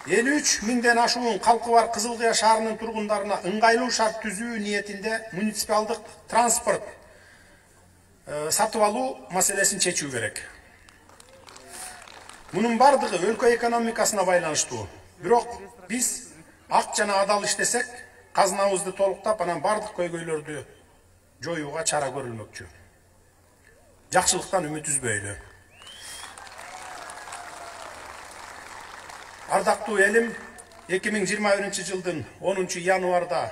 53 миңден ашуун калкы бар Кызыл Кыя шаарынын тургундарына ыңгайлуу шарт түзүү ниетинде муниципалдык транспорт сатып алуу маселесин чечүү керек. Мунун бардыгы өлкө экономикасына байланыштуу. Бирок биз ак жана адал иштесек, казынабызды толуктап, анан бардык көйгөйлөрдү жоюуга чара көрүлмөкчү. Жакшылыктан үмүт үзбөйлү. Ардактуу элим, 2021 жылдын 10 январда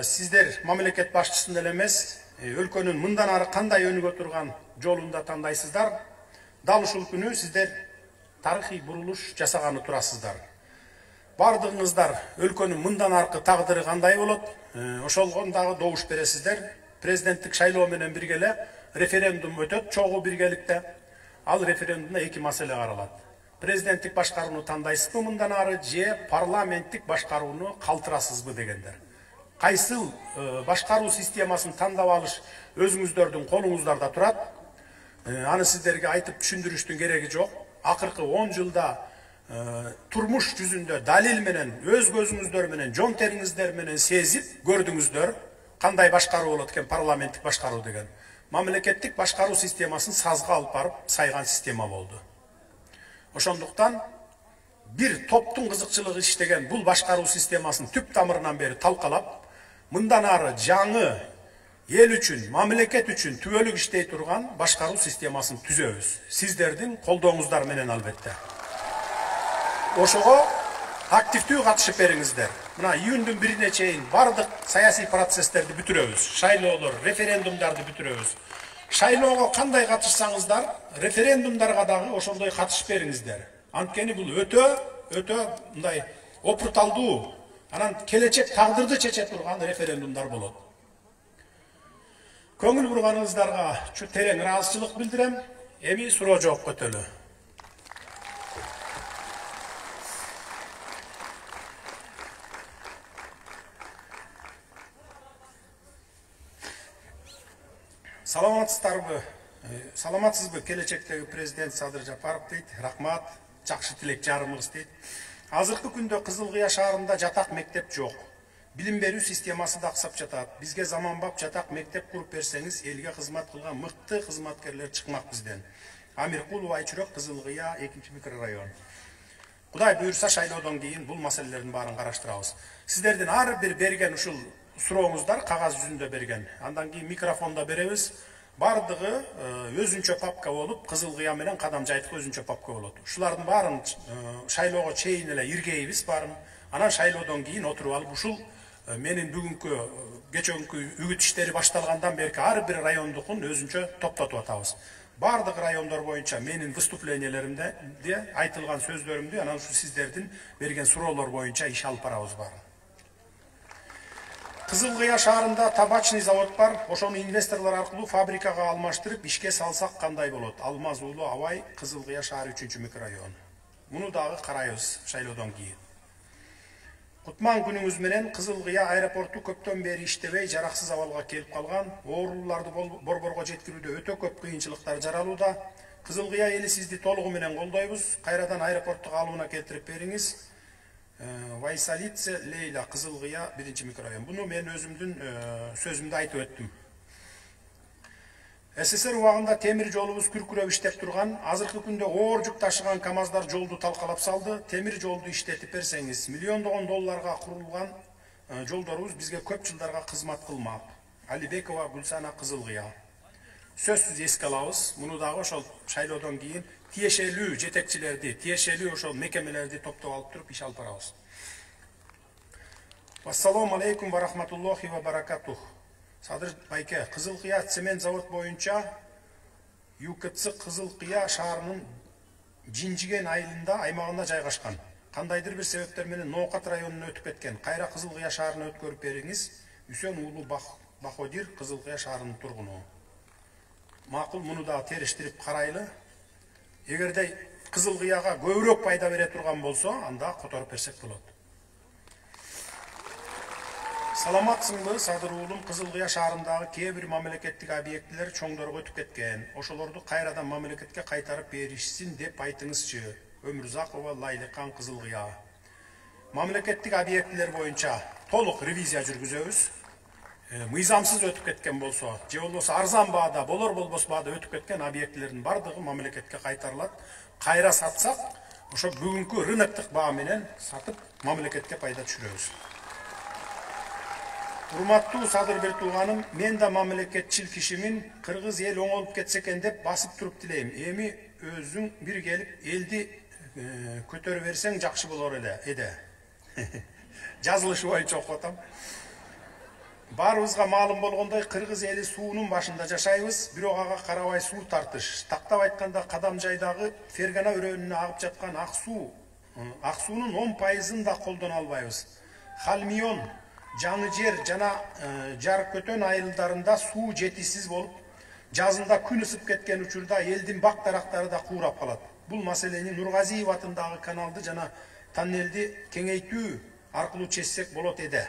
сиздер мамлекет башчысын эле эмес, өлкөнүн мындан ары кандай өнүгө турган жолунда тандайсыздар. Дал ушул күнү сиздер тарыхый бурулуш жасаганы турасыздар. Бардыгыңыздар өлкөнүн мындан аркы тагдыры кандай болот, ошолго дагы добуш бересиздер. Президенттик шайлоо менен бирге эле референдум өтөт, чогуу биргеликте. Ал референдумда эки маселе каралат. Президенттик башкарууну тандайсызбы мындан ары, же парламенттик башкарууну калтырасызбы дегендер. Кайсыл башкаруу системасын тандап алыш өзүңүздөрдүн колуңуздарда турат. Аны сиздерге айтып түшүндүрүштүн кереги жок. Акыркы 10 жылда турмуш жүзүндө далил менен, өз көзүңүздөр менен, жон териңиздер менен сезип көрдүңүздөр, кандай башкаруу болот экен парламенттик башкаруу деген. Мамлекеттик башкаруу системасын сазга алып барып сайган система болду. Ошондуктан бир топтун кызыкчылыгы иштеген бул башкаруу системасын түп тамырынан бери талкалап, мындан ары жаңы ел үчүн, мамлекет үчүн түбөлүк иштей турган башкаруу системасын түзөбүз. Сиздердин колдооңуздар менен албетте. Ошого активдүү катышып бериңиздер. Мына июндун 1-ине чейин бардык саясий процесстерди бүтүрөбүз. Шайлоолор, референдумдарды бүтүрөбүз. Шайлоого кандай катышсаңыздар, референдумдарга дагы ошондой катышып бериңиздер. Анткени бул өтө мындай опурталдуу, анан келечек тагдырды чече турган референдумдар болот. Көңүл бурганыңыздарга терең ыраазычылык билдирем. Эми суроо жооп өтөлү. Саламатсызбы келечектеги президент Садыр Жапаров дейт. Рахмат, жакшы тилек жарымыбыз дейт. Азыркы күндө Кызыл Кыя шаарында жатак мектеп жок. Билим берүү системасы да аксап жатат. Бизге заманбап жатак мектеп куруп берсеңиз, элге кызмат кылган мыкты кызматкерлер чыкмак бизден. Амиркулова, Айчурок, Кызыл Кыя, 2 микрорайон. Кудай буйрса шайлоодон кийин бул маселелердин баарын караштырабыз. Сиздердин ар бир берген ушул сурооңуздар кагаз жүзүндө берген. Андан кийин микрофонда беребиз. Бардыгы өзүнчө папка болуп, Кызыл Кыя менен Кадам Жайдык өзүнчө папка болот. Ушулардын баарын шайлоого чейин эле иргейбиз баарын. Анан шайлоодон кийин отуруп алып ушул менин бүгүнкү кечеүнкү үгүт иштери башталгандан берки ар бир райондукун өзүнчө топтотуп атабыз. Бардык райондор боюнча менин выступлениялеримде айтылган сөздөрүмдү, анан ушу сиздердин берген суроолор боюнча иш алып барабыз баарын. Кызыл Кыя шаарында табачный завод бар. Ошону инвесторлор аркылуу фабрикага алмаштырып ишке салсак кандай болот? Алмаз уулу Абай, Кызыл Кыя шаары 3 микрорайон. Муну дагы карайбыз шайлоодон кийин. Кутман күнүңүз менен Кызыл Кыя аэропорту көптөн бери иштебей, жараксыз абалга келип калган. Ооруларды борборго жеткирүүдө өтө көп кыйынчылыктар жаралууда. Кызыл Кыя эли сизди толугу менен колдойбуз. Кайрадан аэропорту калыбына келтирип бериңиз. Вайсалице Лейла, Кызыл Кыя, 1 микрорайон. Буну мен өзүмдүн сөзүмдө айтып өттүм. СССР убагында темир жолубуз күркүрөп иштеп турган, азыркы күндө оор жүк ташыган КАМАЗдар жолду талкалап салды. Темир жолду иштетип берсеңиз, миллиондогон долларга курулган жолдорубуз бизге көп жылдарга кызмат кылмак. Алибекова Гүлсана, Кызыл Кыя. Сөзсүз эске алабыз. Муну дагы ошол шайлоодон кийин тиешелүү жетекчилерди, тиешелүү ошол мекемелерди топтоп алып туруп иш алып барабыз. Ассаламу алейкум ва рахматуллахи ва баракатух. Садыр Байке, Кызыл Кыя цемент завод боюнча ЮКЦ Кызыл Кыя шаарынын Жинжиген айылында аймагында жайгашкан. Кандайдыр бир себептер менен Ноокат районуна өтүп кеткен. Кайра Кызыл Кыя шаарына өткөрүп бериңиз. Үсөн уулу Баходир, Кызыл Кыя шаарынын тургуну. Макул, муну да териштирип карайлы. Эгерде Кызыл Кыяга көбүрөөк пайда бере турган болсо, анда которуп берсек болот. Саламатсыңбы, Садыр уулум? Кызыл Кыя шаарындагы кээ бир мамлекеттик объектилер чоңдорго өтүп кеткен. Ошолорду кайрадан мамлекетке кайтарып беришсин деп айтыңызчы. Өмүрзакова Лайлыкан, Кызыл Кыя. Мамлекеттик объектилер боюнча толук ревизия жүргүзөбүз. мыйзамсыз өтүп кеткен болсо, же болбосо арзан баада, болбос баада өтүп кеткен объектилердин бардыгы мамлекетке кайтарылат. Кайра сатсак, ошо бүгүнкү рыноктук баа менен сатып мамлекетке пайда түшүрөбүз. Урматтуу Садыр Бертуганым, мен да мамлекетчил кишимин, кыргыз эл оңолуп кетсе экен деп басып туруп тилейм. Эми өзүң бир келип элди көтөрө берсең жакшы болор эди. Жазылышы боюнча окуп атам. Барыбызга маалым болгондой, кыргыз эли суунун башында жашайбыз, бирок ага карабай суу тартыш. Тактап айтканда, Кадамжайдагы Фергана өрөөнүнө агып жаткан ак суунун 10%-ын да колдоно албайбыз. Халмион, Жаңы жер жана Жар Көтөн айылдарында суу жетишсиз болуп, жазында күн ысып кеткен учурда элдин бак дарактары да куурап калат. Бул маселени Нургазиев атындагы каналды жана тоннелди кеңейтүү аркылуу чечсек болот эди.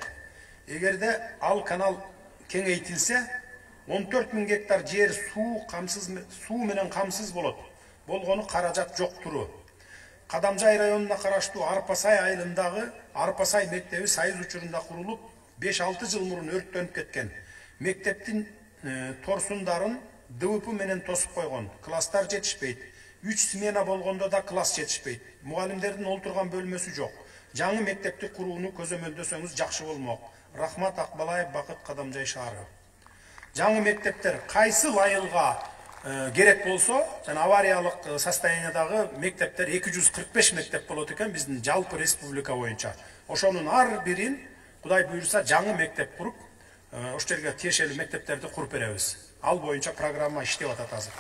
Эгерде ал канал кеңейтилсе, 14.000 гектар жер суу менен камсыз болот. Болгону каражат жок туру. Кадамжай районуна караштуу Арпасай айылындагы Арпасай мектеби сайыз учурунда курулуп, 5-6 жыл мурун өрттөнүп кеткен. Мектептин торсундарын ДВП менен тосуп койгон. Класстар жетишпейт. 3 смена болгондо да класс жетишпейт. Мугалимдердин олтурган бөлмөсү жок. Жаңы мектепти курууну көзөмөлдөсөңүз жакшы болмок. Рахмат Акбалаев, Бакыт, Кадамжай шаары. Жаңы мектептер кайсы айылга керек болсо, жана авариялык состояниядагы мектептер 245 мектеп болот экен биздин жалпы республика боюнча. Ошонун ар бирин Кудай буйруса жаңы мектеп куруп, ошол жерге тиешелүү мектептерди куруп беребиз. Ал боюнча программа иштеп атат азыр.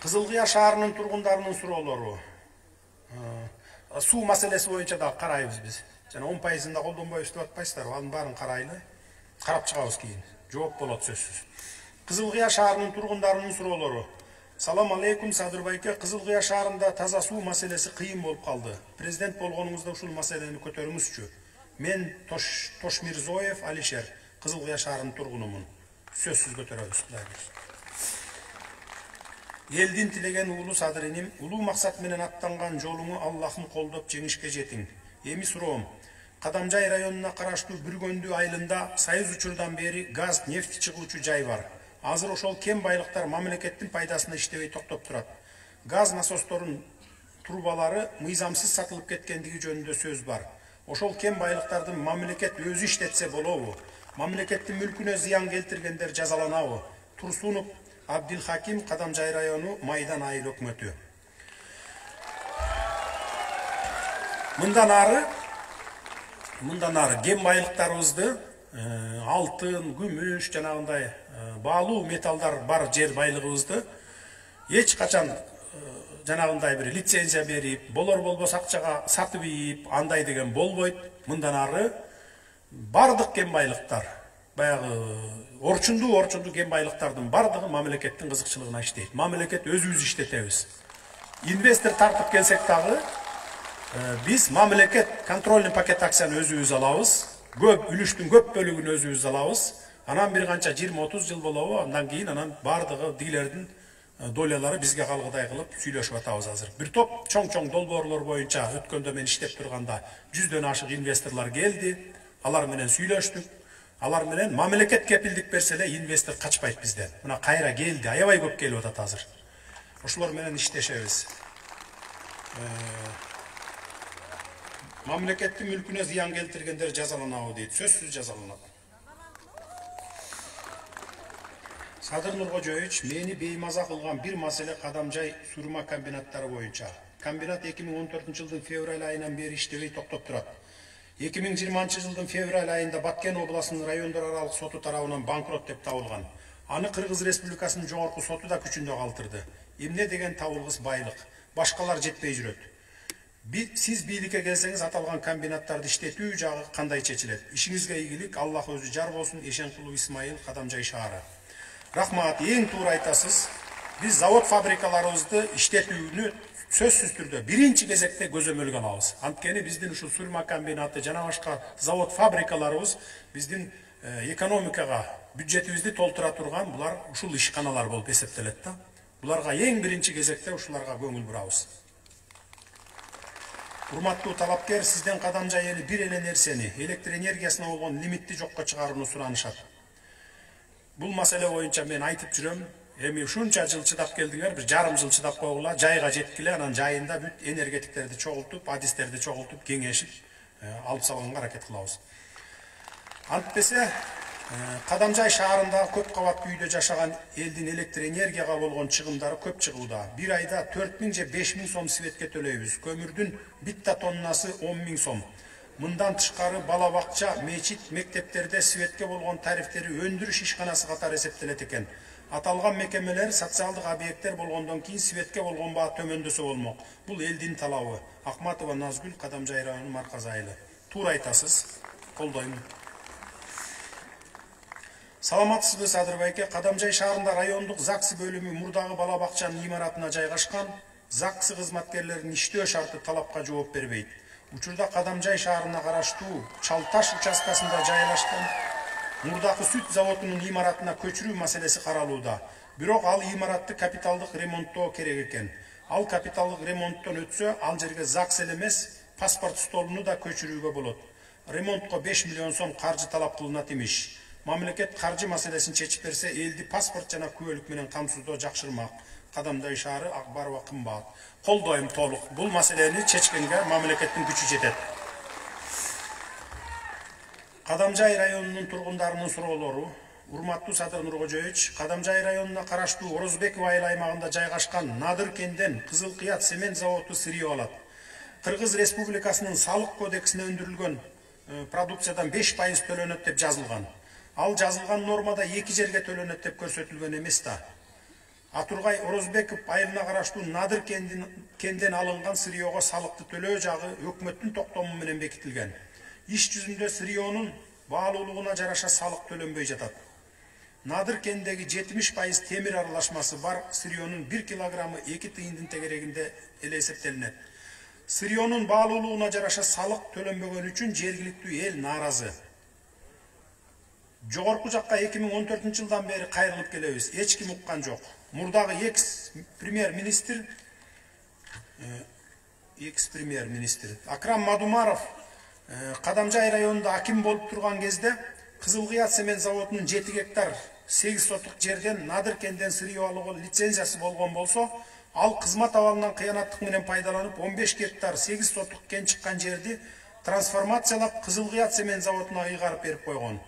Кызылкыя шаарынын тургундарынын суроолору. Суу маселеси боюнча да карайбыз биз. Жана 10%-ын да колдонбойбуз деп атпайсыздарбы? Анын баарын карайлы. Карап чыгабыз кийин. Жооп болот сөзсүз. Кызылкыя шаарынын тургундарынын суроолору. Салам алейкум Садыр байке. Кызылкыя шаарында таза суу маселеси кыйын болуп калды. Президент болгонуңузда ушул маселени көтөрүңүзчү. Мен Тошмирзоев Алишер, Кызылкыя шаарынын тургунумун. Сөзсүз көтөрөбүз. Элдин тилеген уулу Садыр иним, улуу максат менен аттанган жолуңу Аллахым колдоп жеңишке жетиң. Эми суроом. Кадамжай районуна караштуу Бүргөндүү айылында сайыз учурдан бери газ, нефть чыгуучу жай бар. Азыр ошол кем байлыктар мамлекеттин пайдасына иштебей токтоп турат. Газ насосторунун трубалары мыйзамсыз сатылып кеткендиги жөнүндө сөз бар. Ошол кем байлыктарды мамлекет өзү иштетсе болобу? Мамлекеттин мүлкүнө зыян келтиргендер жазаланабы? Турсунов Абдилхаким, Кадамжай району, Майдан айыл өкмөтү. Мындан ары кен байлыктарыбызды алтын, күмүш, жанагындай баалуу металлдар бар жер байлыгыбызды эч качан жанагындай бир лицензия берип, болбос акчага сатып ийип, андай деген болбойт. Мындан ары бардык кен байлыктар, баягы орчундуу кен байлыктардын бардыгы мамлекеттин кызыкчылыгына иштейт. Мамлекет өзүбүз иштетебиз. Инвестор тартып келсек дагы биз мамлекет контрольный пакет акцияны өзүбүз алабыз. Көп үлүштүн көп бөлүгүн өзүбүз алабыз. Анан бир канча 20-30 жыл болобу, андан кийин анан бардыгы дилердин долялары бизге калгыдай кылып сүйлөшүп атабыз азыр. Бир топ чоң долбоорлор боюнча өткөндө мен иштеп турганда 100дөн ашык инвесторлор келди. Алар менен сүйлөштүк. Алар менен мамлекет кепилдик берсе эле инвестор качпайт бизден. Мына кайра келди, аябай көп келип атат азыр. Ошолор менен иштешебиз. Мамлекеттин мүлкүнө зыян келтиргендер жазаланабы дейт. Сөзсүз жазаланат. Садыр Нургожоевич, мени беймаза кылган бир маселе Кадамжай сурма комбинаттары боюнча. Комбинат 2014 жылдын февраль айынан бери иштебей токтоп турат. 2020 жылдын февраль айында Баткен областынын райондор аралык соту тарабынан банкрот деп табылган. Аны Кыргыз Республикасынын жогорку соту да күчүндө калтырды. Эмне деген табылгыс байлык, башкалар жетпей жүрөт. Сиз бийликке келсеңиз аталган комбинаттарды иштетүү жагы кандай чечилет? Ишиңизге ийгилик, Аллах өзү жар болсун. Эшенкулов Исмаил, Кадамжай шаары. Рахмат, эң туура айтасыз. Биз завод фабрикаларыбызды иштетүүнү сөзсүз түрдө биринчи кезекте көзөмөлгө алабыз. Анткени биздин ушул сурма комбинаты жана башка завод фабрикаларыбыз биздин экономикага бюджетибизди толтура турган булар ушул ишканалар болуп эсептелет да. Буларга эң биринчи кезекте ушуларга көңүл бурабыз. Урматтуу талапкер, сизден Кадамжай эли бир эле нерсени, электр энергиясына болгон лимитти жокко чыгарууну суранышат. Бул маселе боюнча мен айтып жүрөм. Эми ушунча жыл чыдап келдиңер, бир жарым жыл чыдап койгула, жайга жеткиле, анан жайында бүт энергетиктерди чогултуп, адистерди чогултуп, кеңешип алып салганга аракет кылабыз. Антпесе Кадамжай шаарындагы көп кабаттуу үйдө жашаган элдин электр энергияга болгон чыгымдары көп чыгууда. Бир айда 4000 же 5000 сом светке төлөйбүз. Көмүрдүн битта тоннасы 10.000 сом. Мындан тышкары бала бакча, мечит, мектептерде светке болгон тарифтери өндүрүш ишканасы катары эсептелет экен. Аталган мекемелер социалдык объекттер болгондон кийин светке болгон баа төмөндөсө болмок. Бул элдин талабы. Акматова Назгүл, Кадамжай районунун Марказ айылы. Туура айтасыз. Колдойм. Саламатсызбы Садыр байке? Кадамжай шаарында райондук ЗАГС бөлүмү мурдагы бала бакчанын имаратына жайгашкан. ЗАГС кызматкерлеринин иштөө шарты талапка жооп бербейт. Учурда Кадамжай шаарына караштуу Чалташ участкасында жайлашкан мурдагы сүт заводунун имаратына көчүрүү маселеси каралууда. Бирок ал имаратты капиталдык ремонттоо керек экен. Ал капиталдык ремонттон өтсө, ал жерге ЗАГС эмес, паспорт столуну да көчүрүүгө болот. Ремонтко 5 миллион сом каржы талап кылынат имиш. Мамлекет каржы маселесин чечип берсе, элди паспорт жана күбөлүк менен камсыздоо жакшырмак. Кадамжай шаары акбарова кымбат. Колдойм толук. Бул маселени чечкенге мамлекеттин күчү жетет. Кадамжай районунун тургундарынын суроолору. Урматтуу Садыр Нуркожоевич, Кадамжай районуна караштуу Орозбекова айыл аймагында жайгашкан Надыр кенден Кызыл Кыят цемент заводу сырье алат. Кыргыз Республикасынын салык кодексине өндүрүлгөн продукциядан 5% төлөнөт деп жазылган. Ал жазылган нормада 2 жерге төлөнөт деп көрсөтүлгөн эмес да. Атургай Орозбеков айылына караштуу Надыр кенден алынган сырьеого салыкты төлөө жагы өкмөттүн токтому менен бекитилген. Иш жүзүндө сырьеонун баалуулугуна жараша салык төлөнбөй жатат. Надыр кендеги 70% темир аралашмасы бар сырьеонун 1 килограммы 2 тыйындын тегерегинде эле эсептелинет. Сырьеонун баалуулугуна жараша салык төлөнбөгөн үчүн жергиликтүү эл нааразы. Жогорку жакка 2014 жылдан бери кайрылып келебиз. Эч ким уккан жок. Мурдагы экс-премьер-министр Акрам Мадумаров Кадамжай районунда аким болуп турган кезде Кызыл Кыят цемент заводунун 7 гектар 8 сотук жерден Надыр кенден сырье алууга лицензиясы болгон болсо, ал кызмат абалынан кыянаттык менен пайдаланып 15 гектар 8 сотук кен чыккан жерди трансформациялап Кызыл Кыят цемент заводуна ыйгарып берип койгон.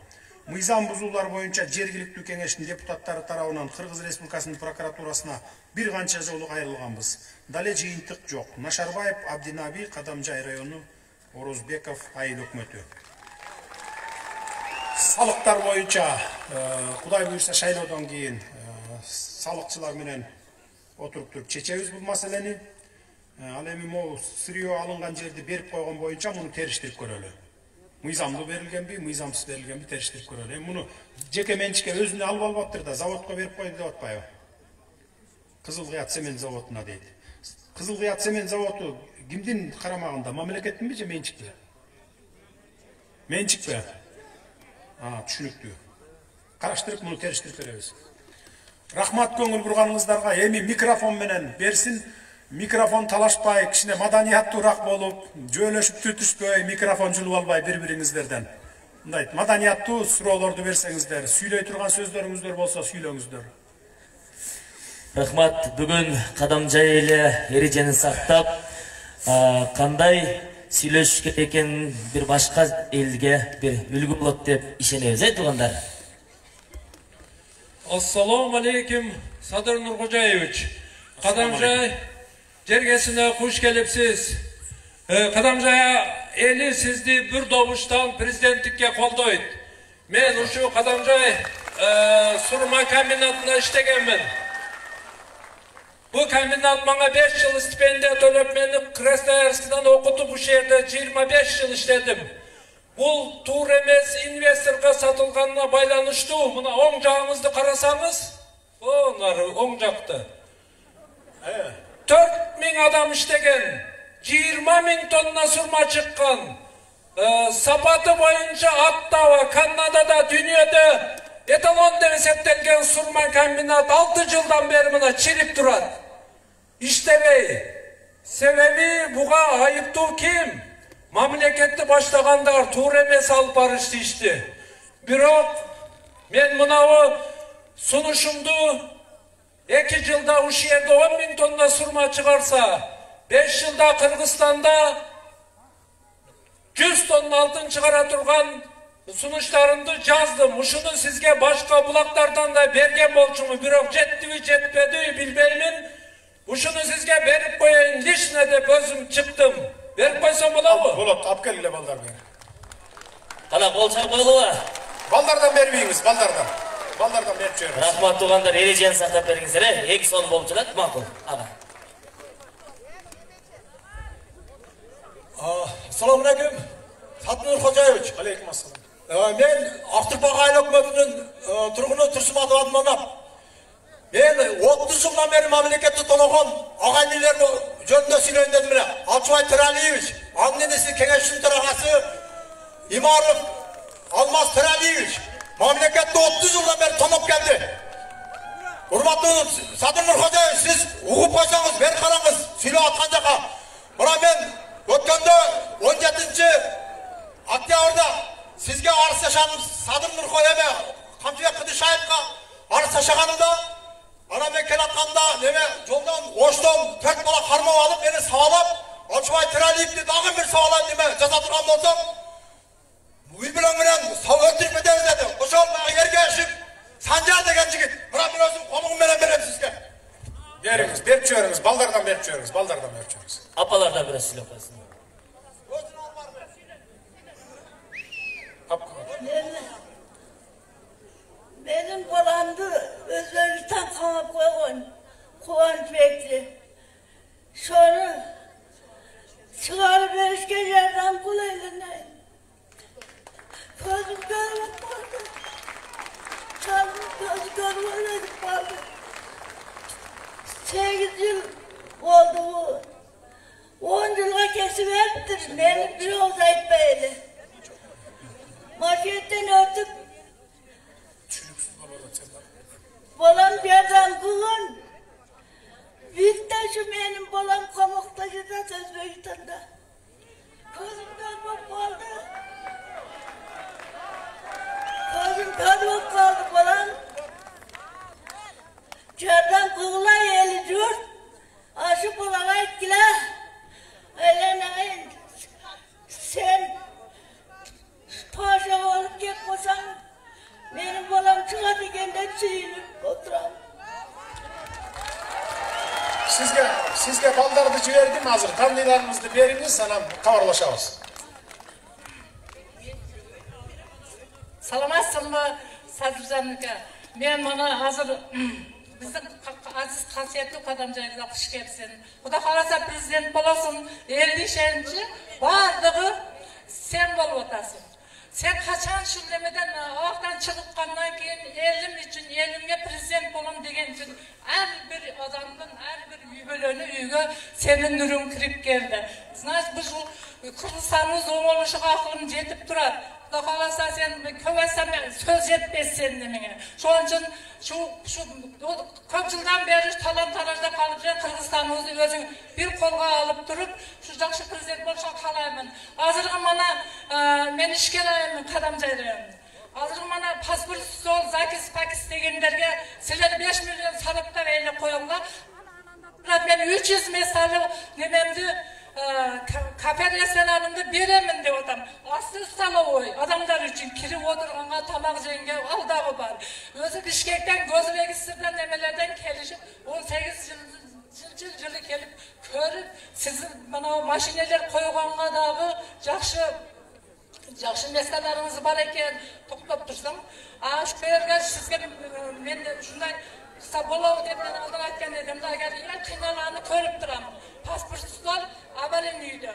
Мыйзам бузуулар боюнча жергиликтүү кеңештин депутаттары тарабынан Кыргыз Республикасынын прокуратурасына бир канча жолу кайрылганбыз. Дале жыйынтык жок. Нашарбаев Абдинаби, Кадамжай району, Орозбеков айыл өкмөтү. Салыктар боюнча Кудай буйрса шайлоодон кийин салыкчылар менен отуруп туруп чечебиз бул маселени. Ал эми могу сырье алынган жерди берип койгон боюнча муну териштирип көрөлү. Мыйзамдуу берилгенби, мыйзамсыз берилгенби териштирип көрөлү. Муну жеке менчикке өзүнө алып албаптыр да, заводко берип койду деп атпайбы? Кызыл Кыят цемент заводуна дейт. Кызыл Кыят цемент заводу кимдин карамагында? Мамлекеттинби же менчикпи? Менчикпи? Түшүнүктүү. Караштырып муну териштирип беребиз. Рахмат көңүл бурганыңыздарга. Эми микрофон менен берсин. Микрофон талашпай, кичине маданияттуураак болуп, жөөлөшүп түтүшпөй, микрофон жулуп албай бири-бириңиздерден. Мындай маданияттуу суроолорду берсеңиздер, сүйлөй турган сөздөрүңүздөр болсо сүйлөңүздөр. Рахмат, бүгүн Кадамжай эле эрежени сактап, кандай сүйлөшүш керек экенин бир башка элге бир үлгү болот деп ишенебиз, туугандар. Ассаламу алейкум, Садыр Нуркожоевич. Кадамжай жергесине куш келипсиз. Кадамжай эли сизди бир добуштан президенттикке колдойт. Мен ушу Кадамжай сурма комбинатында иштегенмин. Бу комбинат мага 5 жыл стипендия төлөп мени Красноярскдан окутуп ушу жерде 25 жыл иштедим. Бул туура эмес, инвесторго сатылганына байланыштуу. Мына оң жагыңызды карасаңыз, оң жакты 4000 адам иштеген, 20.000 тонна сурма чыккан. Сапаты боюнча Оттава, Канадада, дүйнөдө эталон деп эсептелген сурма комбинат 6 жылдан бери мына чирип турат. Иштебей. Sebebi buga ayıptуу kim? Mamleketni başlaganlar to'g'ri emas alып barıştı işte. Bирок men mınavu sunuşumdu 2 yılda uşu yerde 10.000 tonna surma çıkarsa 5 yılda Kırgızistan'da 100 tonna altın çıkara turgan sunuşlarımdı yazdım. Uşunu sizge başka bulaklardan da bergen bolçumu. Bирок жетtiби жетпеди bilbeymin. Uşunu sizge berip koyayım. Lişne de özüm çıktım. Berip koysam bolamı? Bolot, alып kел эле балдар бери. Kala bolsa koyuluva. Балдардан бербейбиz, балдардан. Балдардан берип жиберебиz. Rahmat tuğanlar erejeni sahtap beriңиздер. 2 son bolçulat makul. Aga. Assalamu alaikum. Satnur Xo'jayeviç. Алейкум ассалам. Men Aqtırpaq aylı hökümetinin turgunu Tursumatov adımlanap. Men 30 yıldan beri memlekette tonagan ağaynilerini jönünde söyleyin dedim bile. Alçıbay Tıraliyeviç, Andenesi Kengeş'in tarafası İmarov Almaz Tıraliyeviç. Memlekette 30 yıldan beri tonap geldi. Hurmatlı Satnur Xo'jayeviç, siz uğup koysanız, beri karanız, söyle atkan jaka. Buna men ötkende 17. Oktyabrda sizge arız yaşadım Sadır Nurkoyeme, Kamçıya Kıdışayev'ka arız yaşaganımda bana ben kelatkanında neme yoldan oştum 4 bala karma alıp beni sağlap Alçıbay Tıraliyev'ni dağın bir sağlayın deme jaza turgan bolsam үй bilen öldürüp ederiz dedi. Oşol yerge yaşıp Sancar degen jigit. Buna ben özüm konuğum beren berem sizge. Beriniz, berip jiberiңiz, baldardan berip jiberiңiz, baldardan berip jiberiңiz. Apalardan biraz söyle koysun. Benim balamdı Özbekistan kanıp koygun. Kuvvet bekli. Şonu çıkarıp erişke yerden kul elinden. Gözüm görüp kaldı. Canım gözü görüp kaldı. 8 yıl oldu bu. 10 yılga kesiveriptir. Benim bir oldu etmeyle. Marketten ötüp balam yerden kılın. Bir de şu benim balam kamukta gider Özbekistan'da. Gözüm görmem kaldı. Gözüm görmem kaldı balam. Yerden kıla eli yurt. Aşı balama etkiler. Öyle sen paşa olup gitmesen benim balam çıkardı kendine çiğnip oturan. Sizge baldardı jiberdim hazır. Kandidatınızды beriңiz, sana kabarlaşabыз. Salamatсызбы, Садыржан aka? Men mana hazır bizim aziz kasiyetli Qadamjoyga xush kelsin. Xudo xolasa prezident bo'lasin, 50-chi barlig'i sen bo'lib o'tasan. Sen qachon shu nimadan oqdan chiqqandan keyin elim uchun, elimga prezident bo'lam degan uchun har bir odamdan, har bir yubiloni uyga senin nuring kirib keldi. Значит, biz Qirg'izistonning zo'molishga aqlim yetib turadi. Xudo xolasa sen ko'paysan so'z yetmaysan menga. Shuning uchun shu ko'p yildan beri talon-tarojda qolib Qirg'izistonimizni o'zing bir qo'lga olib turib, shu yaxshi prezident bo'lishni xohlayman. Hozirgi mana men ishga kirayman Qadamjoyda. Hozirgi mana pasport stol, zakis, pakis deganlarga sizlar 5 million sarflab ayla qo'yinglar. Ben 300 mesali nememdi kafe restoranımda beremin de odam. Aslı stalovoy adamlar için kirip oturğanğa tamak jenge aldağı var. Özü Bişkek'ten Gözbekistan nemelerden gelişip 18 yılı gelip görüp sizin bana maşineler koyğanğa dağı жақсы meseleleriniz var eken toplap tursam. Şu yerge sizge men de şunday Sabolav dep men aldan aytgan edim da agar en qiynalanib ko'rib turaman. Pasport stol abalin uyda.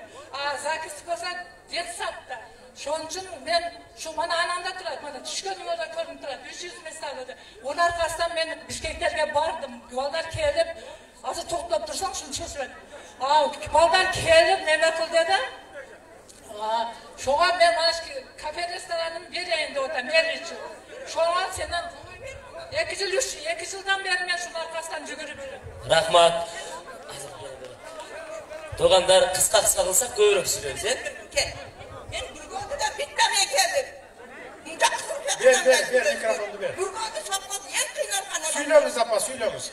Zakis bo'lsa detsatda. Shuning uchun men shu mana anamda turadi. Mana tushgan yo'lda ko'rinib turadi. 300 metrada. Ular qasdan men Bishkeklarga bordim. Yo'llar kelib, hozir to'xtab tursam shuni chesib. Yo'ldan kelib nima qildi dedi? Şoğa ben mana shu kafe restoranimni berayin deb o'tam men uchun. Şoğa sendan 2 yıldan beri men şunun arkasından yugurib yuribman. Rahmat. Tugandar kıska kılsak kövrek sürüyoruz. Ben Burgaz'da bitmemeye geldim. Ver mikrofonu ver. Burgaz'da sapmadı. En kıyılar kanalı. Söylüyoruz apa, söylüyoruz.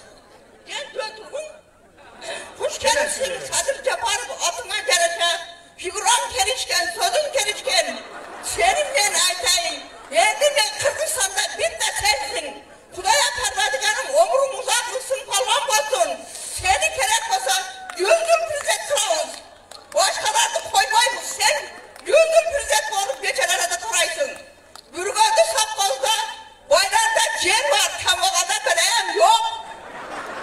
Gel döndürün. Hoş geldin. Sadır Capar'ın atına gelecek. Figuran kerişken, sözün kerişken. Senin ben aytayım. Eğer Kırgızistan'da bir de sensin. Kudaya parmadıklarım omurun uzaklıksın falan basın. Seni kerek basan yüzdür pürzet kılavuz. Başkalarını koymaymış sen. Yüzdür pürzet olup geçenlerde kıraysın. Bürgaz'da sapmazda baylarda cer var. Tamvakada beleyem yok.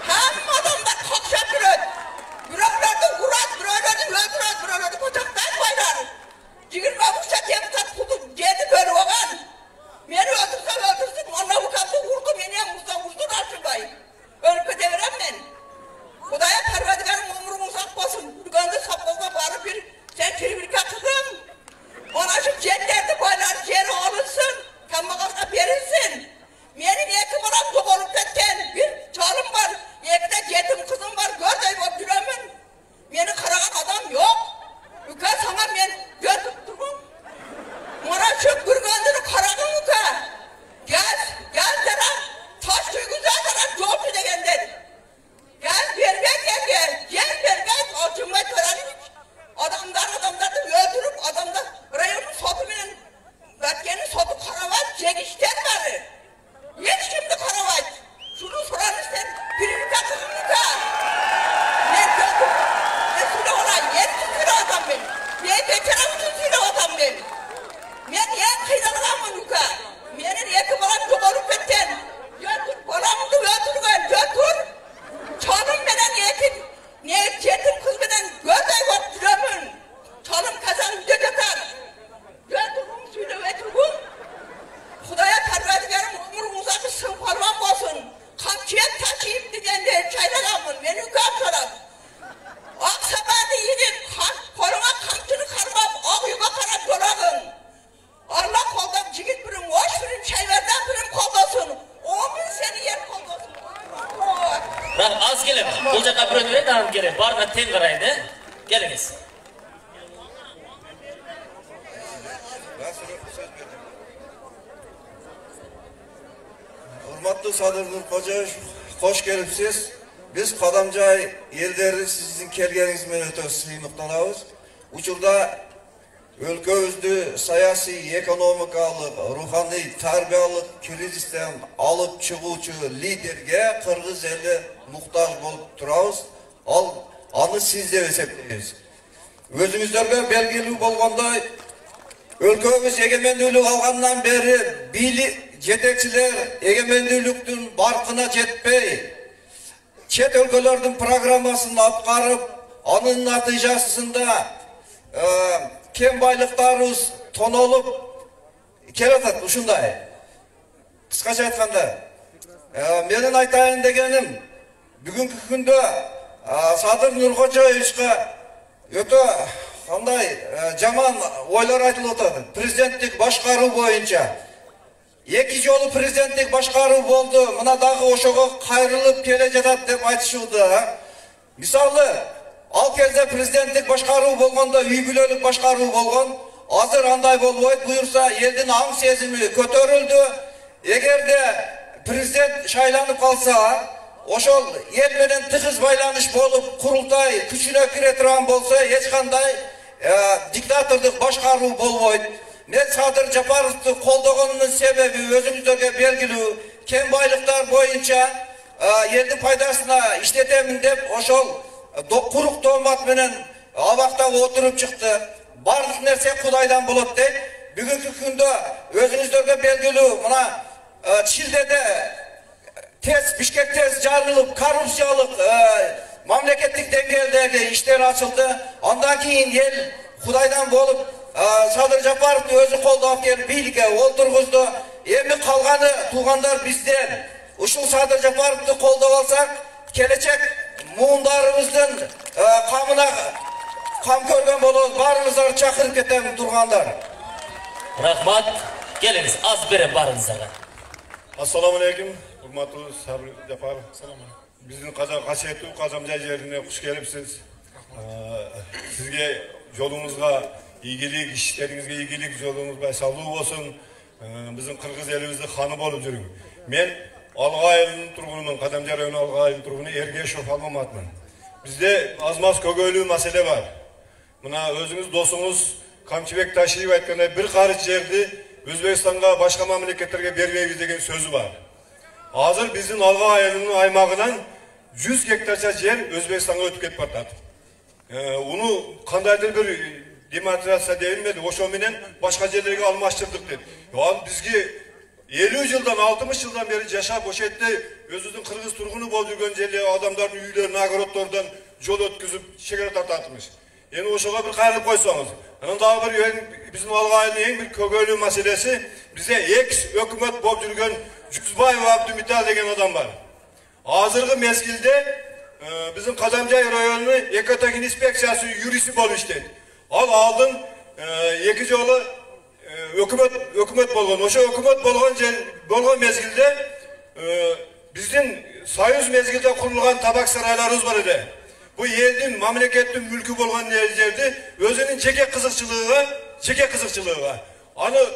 Hem adamda kokşa büröt. Büröklerde kurat, büröklerde öldürat, büröklerde koçaktan baylar. Cigir babukça deputat kutu geldi böyle oğan. Beni öldürsün, onunla bu kapı vurdu, beni vurdu Raşıbay. Ölüp devirem ben. Kudaya pervedigarım umrum uzak olsun. Bürgaz'da sapmazda bari bir sen kirvirka kızım. Ona şu cenderdi baylar yeri alınsın. Kammakasına verilsin. Benim yekim olan çok olup ketken bir çalım var. Yekide yetim kızım var. Gör deyip o dürümün. Beni kıragan adam yok. Üka sana ben gördüm durmam. Ona şu Burgaz'ını kıragan üka. Gel sana. Taş duyguza sana yolcu degendir. Gel gel. Gel berber. Acımay töreni. Adamlar da öldürüp adamlar rayonun sotuminin Batkenin sotu karavat çekişten var. Hiç kimde karavat. Şunu sorar isten birini takımını da. Ne gördüm? Ne süre olan yetkisiyle adam benim. Ne beceremüşsüyle adam benim. Ben en kıydalığa yuka. Benim yekim olan çok olup betten. Götür balamını öldürgen götür. Çalım benen yetim. Ne yetim kız benen gördey var dürümün. Çalım kazan ödetetar. Götürün söyle götürün. Kudaya perverdigarım umurun uzakı sınparman olsun. Kamçıya taşıyıp digende çaylagamın. Beni kapsaram. Aksabadı yedip koluma kamçını karmam. Ak yuva karab dolagın. Allah koldan cigit birim, hoş birim, çayverden birim koldasın. O gün seni yer koldasın. Az gelin. Olacak kapırödüre dağın gelin. Barına ten karaydı. Geliniz. Hurmatlı Sadır Nurkoca, hoş gelipsiz. Biz Kadamcay elleri sizin kelgeniz menен ötө sыймыктанабыз. Учурда өлкөбүздү саясий, экономикалык, руханий, тарбиялык кризистен алып чыгуучу лидерге кыргыз эли муктаж болуп турабыз. Аны сиз деп эсептейбиз. Өзүңүздөргө белгилүү болгондой, өлкөбүз эгемендүүлүк алгандан бери жетекчилер эгемендүүлүктүн баркына жетпей, чет өлкөлөрдүн программасын аткарып, анын натыйжасында кен байлыктарыбыз тонолуп келатат. Ушундай. Кыскача айтканда, менин айтайын дегеним, бүгүнкү күндө Садыр Нуркожоевичке өтө кандай жаман ойлор айтылып атат. Президенттик башкаруу боюнча эки жолу президенттик башкаруу болду, мына дагы ошого кайрылып келе жатат деп айтышууда. Мисалы, ал кезде президенттик башкаруу болгондо үй бүлөлүк башкаруу болгон. Азыр андай болбойт, буюрса элдин аң сезими көтөрүлдү. Эгерде президент шайланып калса, ошол эл менен тыгыз байланыш болуп, курултай күчүнө кире турган болсо, эч кандай диктатордук башкаруу болбойт. Мен Садыр Жапаровду колдогонунун себеби өзүңүздөргө белгилүү. Кен байлыктар боюнча элдин пайдасына иштетемин деп ошол курук тоомат менен абакта отуруп чыкты. Бардык нерсе Кудайдан болот дейт. Бүгүнкү күндө өзүңүздөргө белгилүү, мына Чилдеде Бишкек тез жарылып, коррупциялык мамлекеттик деңгээлдеги иштер ачылды. Андан кийин эл Кудайдан болуп Садыр Жапаровду өзү колдоп келип бийликке олтургузду. Эми калганы туугандар бизден. Ушул Садыр Жапаровду колдоп алсак, келечек муундарыбыздын камына кам көргөн болобуз. Баарыңыздарды чакырып кетем тургандар. Рахмат. Келиңиз, аз берем баарыңыздарга. Assalamu alaikum. Hurmatly Sabir Japarov. Биздин касиеттүү Казамжай жерине куш келипсиз. Sizge yolunuzga iyilik, işlerinizge iyilik, yolunuzga sağlık olsun. Bizim Kırgız elimizde hanı bolup жүрүң. Men Alga ayılının turgununun, Kadamca rayonu Alga ayılının turgunu Ergeshov Almamatman. Bizde azmaz kögölü mesele var. Buna özünüz, dosunuz Kamçıbek Taşiyev aytkандай bir karış yerdi Özbekistan'a başka memleketlerge bermeybiz degen sözü var. Hazır bizim Alga ayılının aymağından 100 hektarcha yer Özbekistan'a ötüp ketip bartat. Onu kandaydır bir demonstratsiya deyilmedi. Oşo menen başka yerlerge almaştırdık dedi. Ya bizge 50 yıldan 60 yıldan beri yaşap o şekilde özünün Kırgız turgunu bol жүрген жерде adamların үйlerini огородтордан жол өткізіп шекара тартатmış. Yani oşoğa bir kayırıp koysanız. Daha bir bizim Alga ayının en bir kögölü meselesi bize ex hükümet bol жүрген Жүзбаев Abdümittal degen adam var. Hazırgı mezgilde bizim Kadamcay rayonunu Ekotekin inspeksiyası yürüsü bol işledi. Aldın iki yolu hükümet bolğan. Oşo hükümet bolğan mezgilde bizden Soyuz mezgilde kurulgan tabak saraylarımız var idi. Bu yeldin, memleketin mülkü bolğan yerde özünün çeke kızıkçılığı. Anı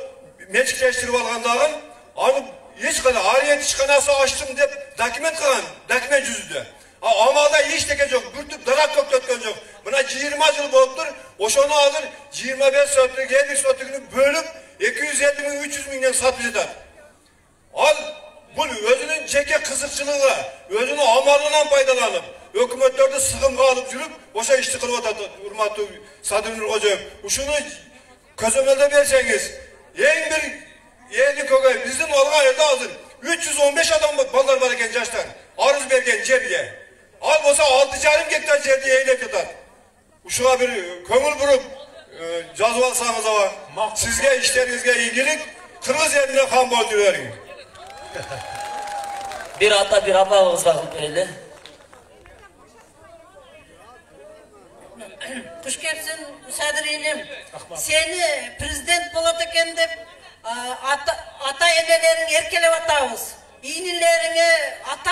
meçikleştirip algandagın, anı hiç kadar ariyet işkanası açtım deyip dokument yüzüde. Amalda hiç teke yok, bürtüp darak kökletken yok. Buna 20 yıl boluptur, oşonu alır 25 sötlük, 50 sötlükünü bölüp 250 bin, 300 binden satıp yeter. Al, bu özünün çeke kızıkçılığı, özünün amalından faydalanıp, hükümetlerde sıkımga alıp жүрüp, oşa işti kılıp atatı, hurmatı Sadır Nurgocaev. Uşunu közömelde verseniz, en bir yerli kögöy, bizim Alga ayında hazır. 315 adam ballar var eken yaşlar, arız bergen cerge. Al olsa 6,5 hektar jerde eylep yatar. Uşuğa bir köngül burup жазып alsanız ama sizge işlerinizge iyilik, Kırgız eline kan boldu verin. Bir ata bir apağımız bakıp verelim. Kuş gelsin Sadır elim. Seni prezident bolat eken dep ata enelerin erkelep atабыз. İğnilerine ata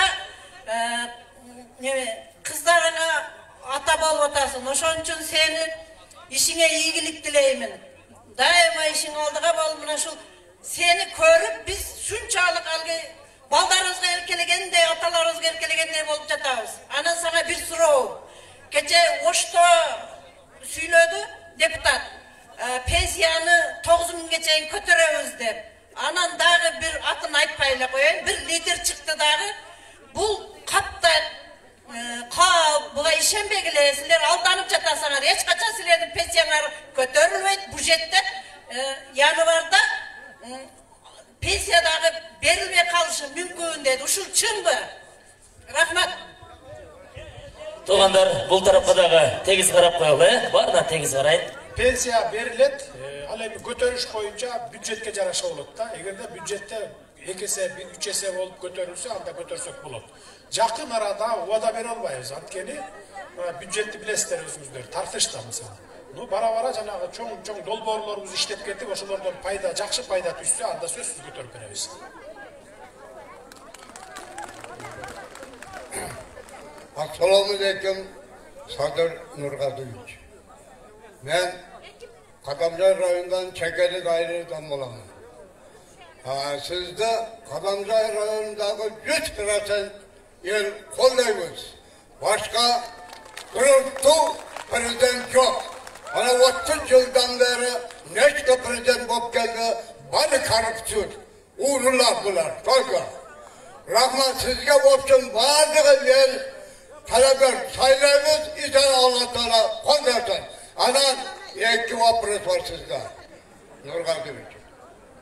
kızlarına ata bolup atasın. Oşon üçün seni işine iyilik dileymin. Daima işin aldığa bolmuna şu seni körüp biz şunçalık algı baldarımızga erkelegende, atalarımızga erkelegende bolup жатабыз. Anan sana bir soru. Gece Oş'ta söyledi deputat. Pensiyonu 9 bin çeyin kötüremiz dep. Anan dağı bir atın aytpayla koyayım. Bir lider çıktı dağı. Bu katta buga işenbegile sizler aldanıp jatasыңар. Hiç kaçan sizlerдің pensiyalar kötörülmeydi. Bu jette yanıvarda pensiyadağı berilmey kalışı mümkün dedi. Uşul çın mı? Rahmat. Туғандар, бұл тарапқа дағы тегіз қарап қойылы, барына тегіз қарайын. Pensiya berilет, ал эми көтөрүш боюнча бюджетке жараша болот да. Эгерде бюджетте 2 есе, 3 есе болуп көтөрүлсө, анда көтөрсөк болот. Жакын арада убада бере албайбыз. Анткени бюджетти билесиздер өзүңүздөр, тартышта мисалы. Бара жанагы чоң долбоорлорубуз иштеп кетип, ошолордон пайда, жакшы пайда түшсө, анда сөзсүз көтөрүп беребиз. Assalamualaikum Sadır Nurgazıevich. Ben Kadamcay rayonundan Çekelik ayrıdan olamam. Siz de Kadamcay rayonundaki 100% yer kollayınız. Başka kurultu prezident yok. Bana 30 yıldan beri neçte prezident bop geldi, bana korrupsiyon. Uğurlar bunlar, toyga. Rahman sizge olsun bazı yer talebler sayılarımız ise Allah'tan kondersen. Anan iki vapırız var sizde. Nurgazıevich.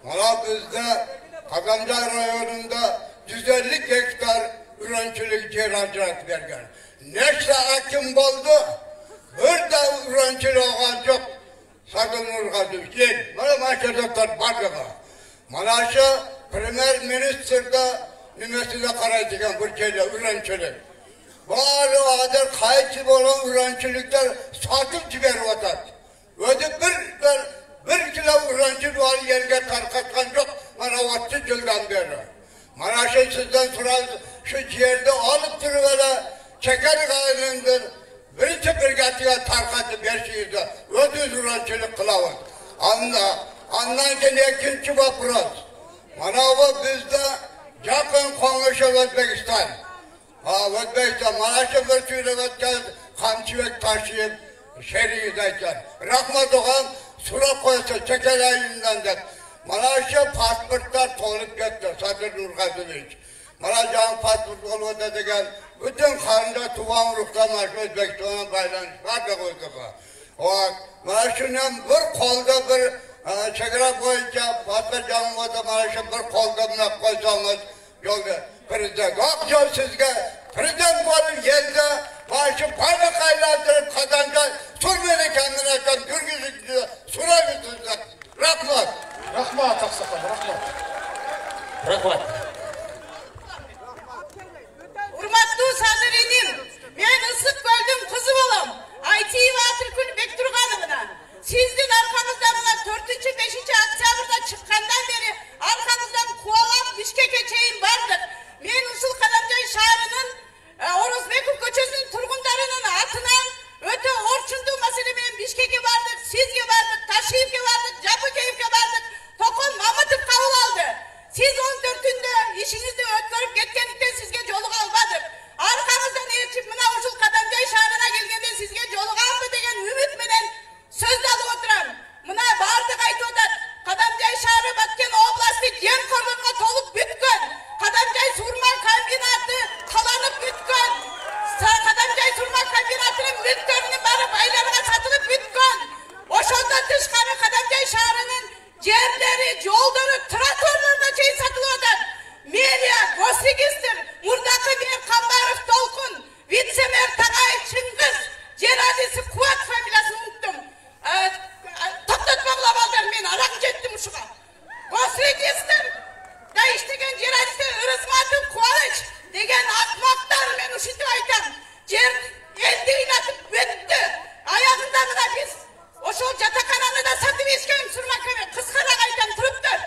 Bana bizde Kadamcay rayonunda 150 hektar ürencilik yer harcarak vergen. Neçte hakim oldu, bir de ürencilik olan yok. Sadır Nurgazıevich. Bana maşallah bardağı. Bana şu Premier Minister'de nimesine karaydıgan bir şeyle ürencilik. Bari adır kayıtsız olan ürencilikler satıp çıkarıp atar. Öde bir kilo ürencilik var yerge tarkatkan yok. Bana 30 yıldan beri. Bana sizden sorarız, şu yerde alıp durup öyle çekerik ayrındır. Bir çepirgatiye öğrencilik kılavuz. Ondan keyin ikinci vapros. Mana bu bizde yakın konuşu Özbekistan. Özbekistan mana şu bir sürüvətken kamçıvek taşıyıp şeriyedeyken. Rahmet oğam sura koysa çekeleyinden de. Mana şu pasportlar tolup gitti Sadır Nurgazıviç. Mana can pasport olmadı degen bütün karında tuvan ruhlanlar Özbekistan'a baylanışlar da koyduk. Mana şunun bir kolda bir çekere boyunca patlıcanın o da mana şu bir kolda buna koysanız yolda prezident. Akşam sizge prezident bolun yelde mana şu parmak aylandırıp kazanca Surmeni kendine açan Gürgüz'ü suraymışsınızlar. Rahmat. Rahmat Aksakal, rahmat. Rahmat. Urmatlı Sadır'enim, ben ısık böldüm kızı olam. IT ve Atırkül Bektur Hanım'ına. Sizin arkanızdan 4-5. Oktyabr'da çıkkandan beri arkanızdan kovalap Bişkek'e çeyin vardır. Men Usul Kadamcay şahrının Orozbekov köçesinin turgunlarının atından öte orçunduğu mesele men Bişkek'e vardık, sizge vardık, Taşıyev'e vardık, Capıkeyev'e vardık. Tokun Mamatov kabul aldı. Siz 14'ünde işinizi ötkörüp ketkenlikten sizge joluk almadık. Arkanızdan elçip mına Usul Kadamcay şahrına gelgende sizge joluk alma degen ümit menen söz alıp oturan. Mına bardık aytı odat. Kadamcay şahrı Batken oblasti jen korlunga tolup bütkön. Kadamcay surma kombinatı talanıp bütkön. Kadamcay surma kombinatının mülkörünün barıp aylarına satılıp bütkön. Oşondan dışkarı Kadamcay şahrının yerleri, yolları, traktörlerine çeyin satılıyorlar. Melia, Gosregistr, Murdakı bir Kambarov Dolkun, Vitsemer Tagay Çıngız, Cerazisi Kuat familyasını unuttum. Toplatmakla balдар men arak jettim uşuğa. Gosregistr, da iştegen Cerazisi Irızmatov Kualiç, degen akmaktar men uşitip aytam. Yer eldi inatıp öttü. Ayağından da biz oşo jatakanаны da satıp eskeyim surma köme. Kıskara aytam turuptur.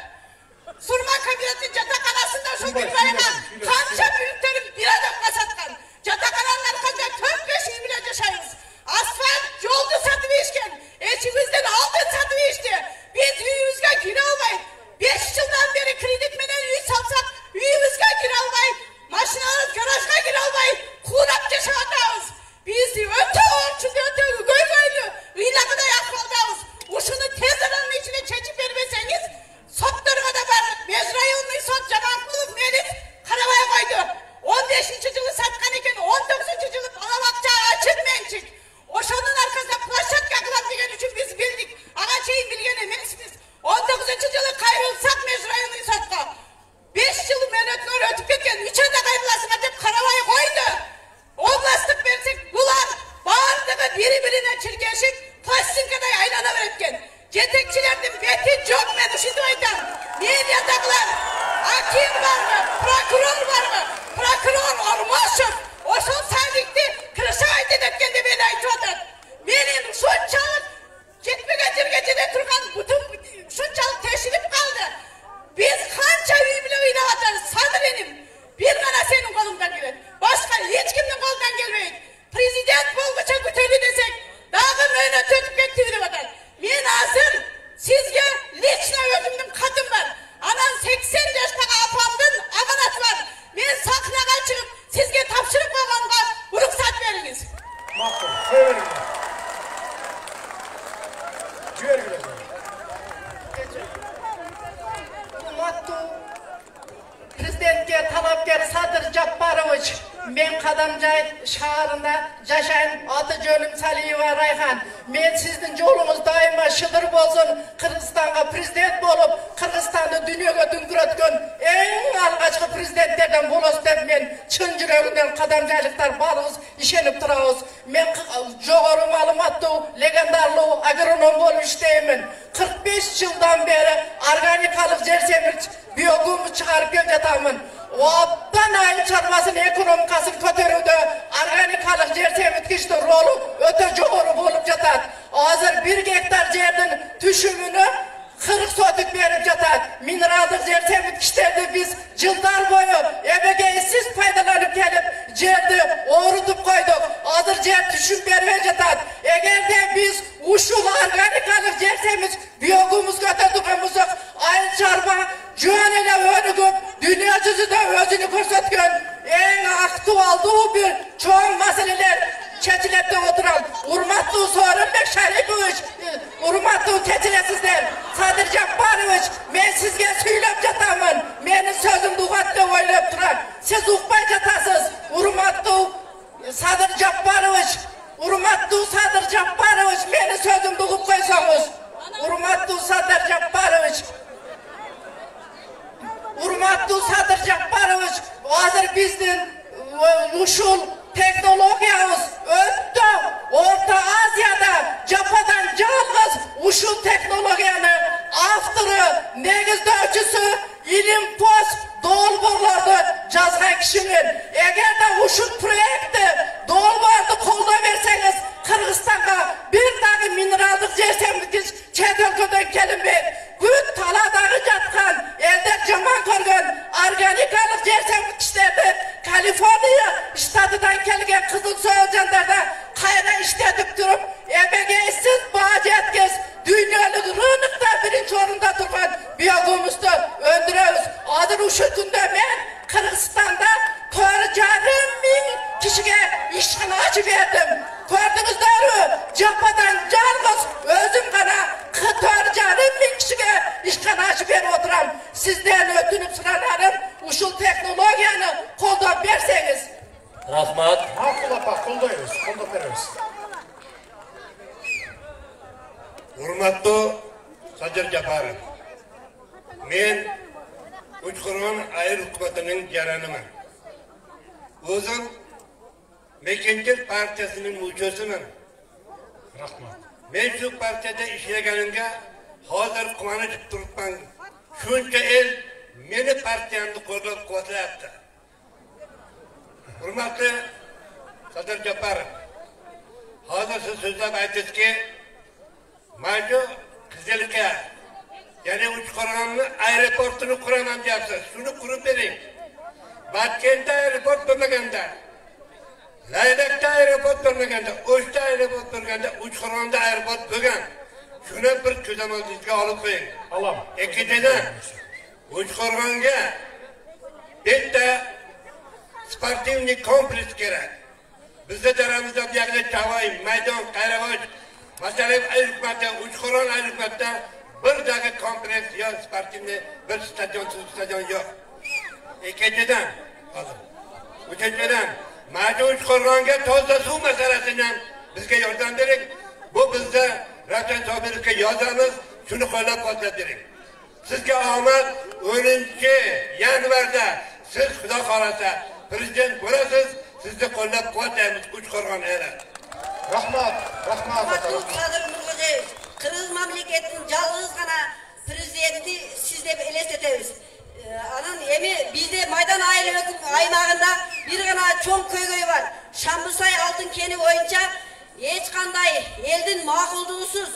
Surma kömetin jatakanasında şu bir bayına kança büyüklerim bir adamga satkan. Jatakananın arkasında 4-5 yıl bile yaşayız. Asfalt yoldu satıp esken. Eşimizden aldın satıp eşti. Biz üyümüzge gire almayın. 5 yıldan beri kredit menen üy satsak üyümüzge gire almayın. Maşinanız garajga gire almayın. Kuğrap yaşavatağız. Biz öte orçun öte göy-göylü ıylakıda yakmaldağız. Uşunu tez aranın içine çeçip vermeseniz sotlarına da vardık. Mezrayılını sot Camankuluk Melis Karavaya koydu. 15. yılı satkan iken 19. yılı alavakça açık mençik. Oşonun arkasında plaşat yakılan degen üçün biz bildik. Ağa şeyin bilgen emesimiz. 19. yılı kayrılsak mezrayılını sotka. 5 yıl menetler ötüp ketken 3'e de kayrılasın dep Karavaya koydu. Oblastlık versek bulan bağırdığı birine çirkeşip plastinkada aylana veretken. Jetekçilerden beti çok men uşitip aytam. Medyadagılar, hakim var mı, prokuror var mı? Prokuror Ormoşov, oşol saydikti, kırışa aytı etkende beni aytı otur. Menin şunçalık, jetmegen jirgecede turgan bütün şunçalık teşilip kaldı. Biz kança üy bile oynavatırız, Sadır'enim. Bir gana senin kolundan gelir. Başka hiç kimden kolundan gelmeyin. Prezident bolguça kütörü desek, dağı möyle tötüp ketti bile bakar. Men hazır, sizge lichna özümdün kadın var. Anan 80 yaştaki apamdın amanat var. Men saknaga çıkıp sizge tapşırıp koyganга ruhsat veriniz. Makul, severim. Jüverim. Prezidentke talapkar Sadır Japparovich, men Kadamjay şahrında yaşayın, adı jönüm Saliyeva Rayhan. Men sizin yolunuz daima şıdır bolsun. Kırgızstan'a prezident bolup, Kırgızstan'ı dünyaga dünküretken en algaçkı prezidentlerden bolos dep men çın yüreğinden Kadamjaylıklar balığız, işenip turabız. Men jogorı malumatlı, legendarlı agronom bolup işteymin. 45 yıldan beri organikalık jersemir biyogumı çıkarıp jatamın. Obdan ayın çarpasının ekonomikasını kötörüde organikalık jersemir kişinin rolü öte jogorı bolup jatat. Hazır 1 hektar yerden tüşümünü 40 sotuk verip jatat. Mineraldık jersemir kişilerde biz yıllar boyu ebegeysiz faydalanıp gelip жерді oğrutup koyduk. Hazır jer tüşüm verip jatat. Eğer de biz uşul organikalık dersemiz biyogumuz götürdüğümüz ayın çarpı jön ele önügüp dünya yüzüde özünü korsatken en aktual bir çoğun meseleler çetilette oturan Urmatlı Sorunbek Şaripoviç, Urmatlı keçilesizler, Sadır Cabbaroviç, ben sizge söylep jatamın, menin sözüm dugatda oylap duran, siz uqbay jatasız, Urmatlı Sadır Cabbaroviç, Urmatlı Sadır Cabbaroviç, menin sözüm dugup koysanız, Urmatlı Sadır Cabbaroviç, Urmatlı Sadır Cabbaroviç, hazır bizden uşul teknologiyamız öttü. Orta Asya'da Japadan жалғыз uşul teknologiyanı avtırı, negizдөчүсü, ilim post dolborlardı жазған kişinin. Eğer de uşul proyekti dolbordu kolda verseniz Kırgızistan'a bir dağı mineraldık jersemlik çet өлkөдөн kelinbeyt. Güt taladağı jatkan, elde jaman körgön organikalik jersemlik işlerdi Kaliforniya ştatıdan kelgen kızıl soyulcanlarda kayra işletip durup emeğesiz bağcı etkez dünyalık rınıkta birinci orunda durgan biyogumustu öndürüyoruz. Adır uşu günde ben Kırgızistan'da 4,5 kişiye işini açı verdim. Gördünüzler Japadan жалғыз özüm kana 4,5 kişiye işini açı verip oturan sizden ötünüp sıralarım uşul teknologiyanı koldan verseniz. Rahmat. Maqul apa, qo'llaymiz, qo'llab beramiz. Hurmatli Sadir Japarov. Men Uchqo'rg'on ayir hukumatining jaraniman. O'zim Mekenjil partiyasining mujoziman. Rahmat. Men shu partiyada ishlaganimga hozir quvonib turibman. Shuncha el meni partiyamni qo'llab-quvvatlayapti. Hurmatli Sadir Japarov, hozir siz so'zlab aytdingizki, mana shu Qizilka, ya'ni Uchqo'rg'onni aeroportini quraman deyapsiz. Shuni qurib bering. Batkentta aeroport bo'lmaganda, Laydakda aeroport bo'lmaganda, O'shda aeroport bo'lganda, Uchqo'rg'onda aeroport bo'lgan. Shuni bir ko'zamolingizga olib qo'ying. Alam. Ikkinchidan, Uchqo'rg'onga bitta sportivniy kompleks kerak. Bizda daramizda bu yerda Chavoy, maydon, Qayrag'och, masalan, Ayirmatda, Uchqo'rg'on Ayirmatda bir daga kompleks yo sportivniy bir stadion yo'q. Ikkinchidan, hozir. Uchinchidan, mana Uchqo'rg'onga toza suv masalasini ham bizga yordam bering. Bu bizda Ravshan Sobirovga yozamiz, shuni qo'llab-quvvatlab bering. Sizga omad 10-yanvarda siz xudo xolasa prezident bo'lasiz, sizni qo'llab-quvvatlaymiz Uchqo'rg'on eli. Rahmat, rahmat. Sadir Nurg'o'jayev, Qirg'iz mamlakatining жалғыз gana prezidenti siz deb elestetemiz. Anın emi bizde Maydan aymağında bir gana çoğun köy var. Şambısay altın keni boyunca hiç kanday eldin mağulduğusuz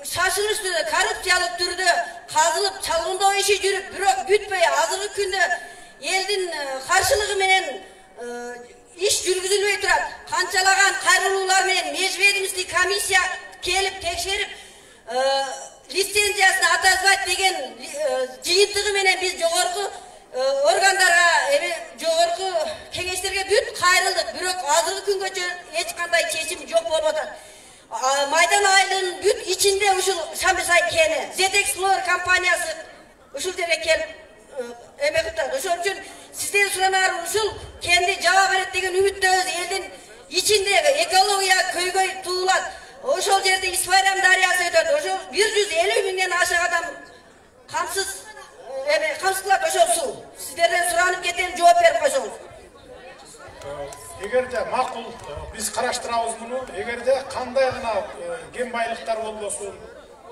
şaşırıştı, korrupsiyalık türdü, kazılıp çalgında o işi jürüp bütpey azırlık günde eldin karşılığı menen iş жүргүзүлбөй турат. Канчалаган кайрылуулар менен межбедимиздик комиссия келип текшерип лицензиясын атазбайт деген жыйынтыгы менен биз жогорку органдарга, жогорку кеңештерге бүт кайрылдык. Бирок азыркы күнгө эч кандай чечим жок болуп атат. Майдан айылынын бүт ичинде ушул Шамбысай кени, Z-Explorer компаниясы ушул жерге келип эмекиптат. Ошон үчүн сизден суранар ушул кенди жаба берет деген үмүттөбүз. Элдин ичиндеги экология көйгөй туулат. Ошол жерде Исфайрам дарыясы өтөт. Ошол 150 миңден ашык адам камсыз камсыздалат ошол суу. Сиздерден суранып кетем, жооп берип койсоңуз. Эгерде макул биз караштырабыз муну, эгерде кандай гана кен байлыктар болбосун,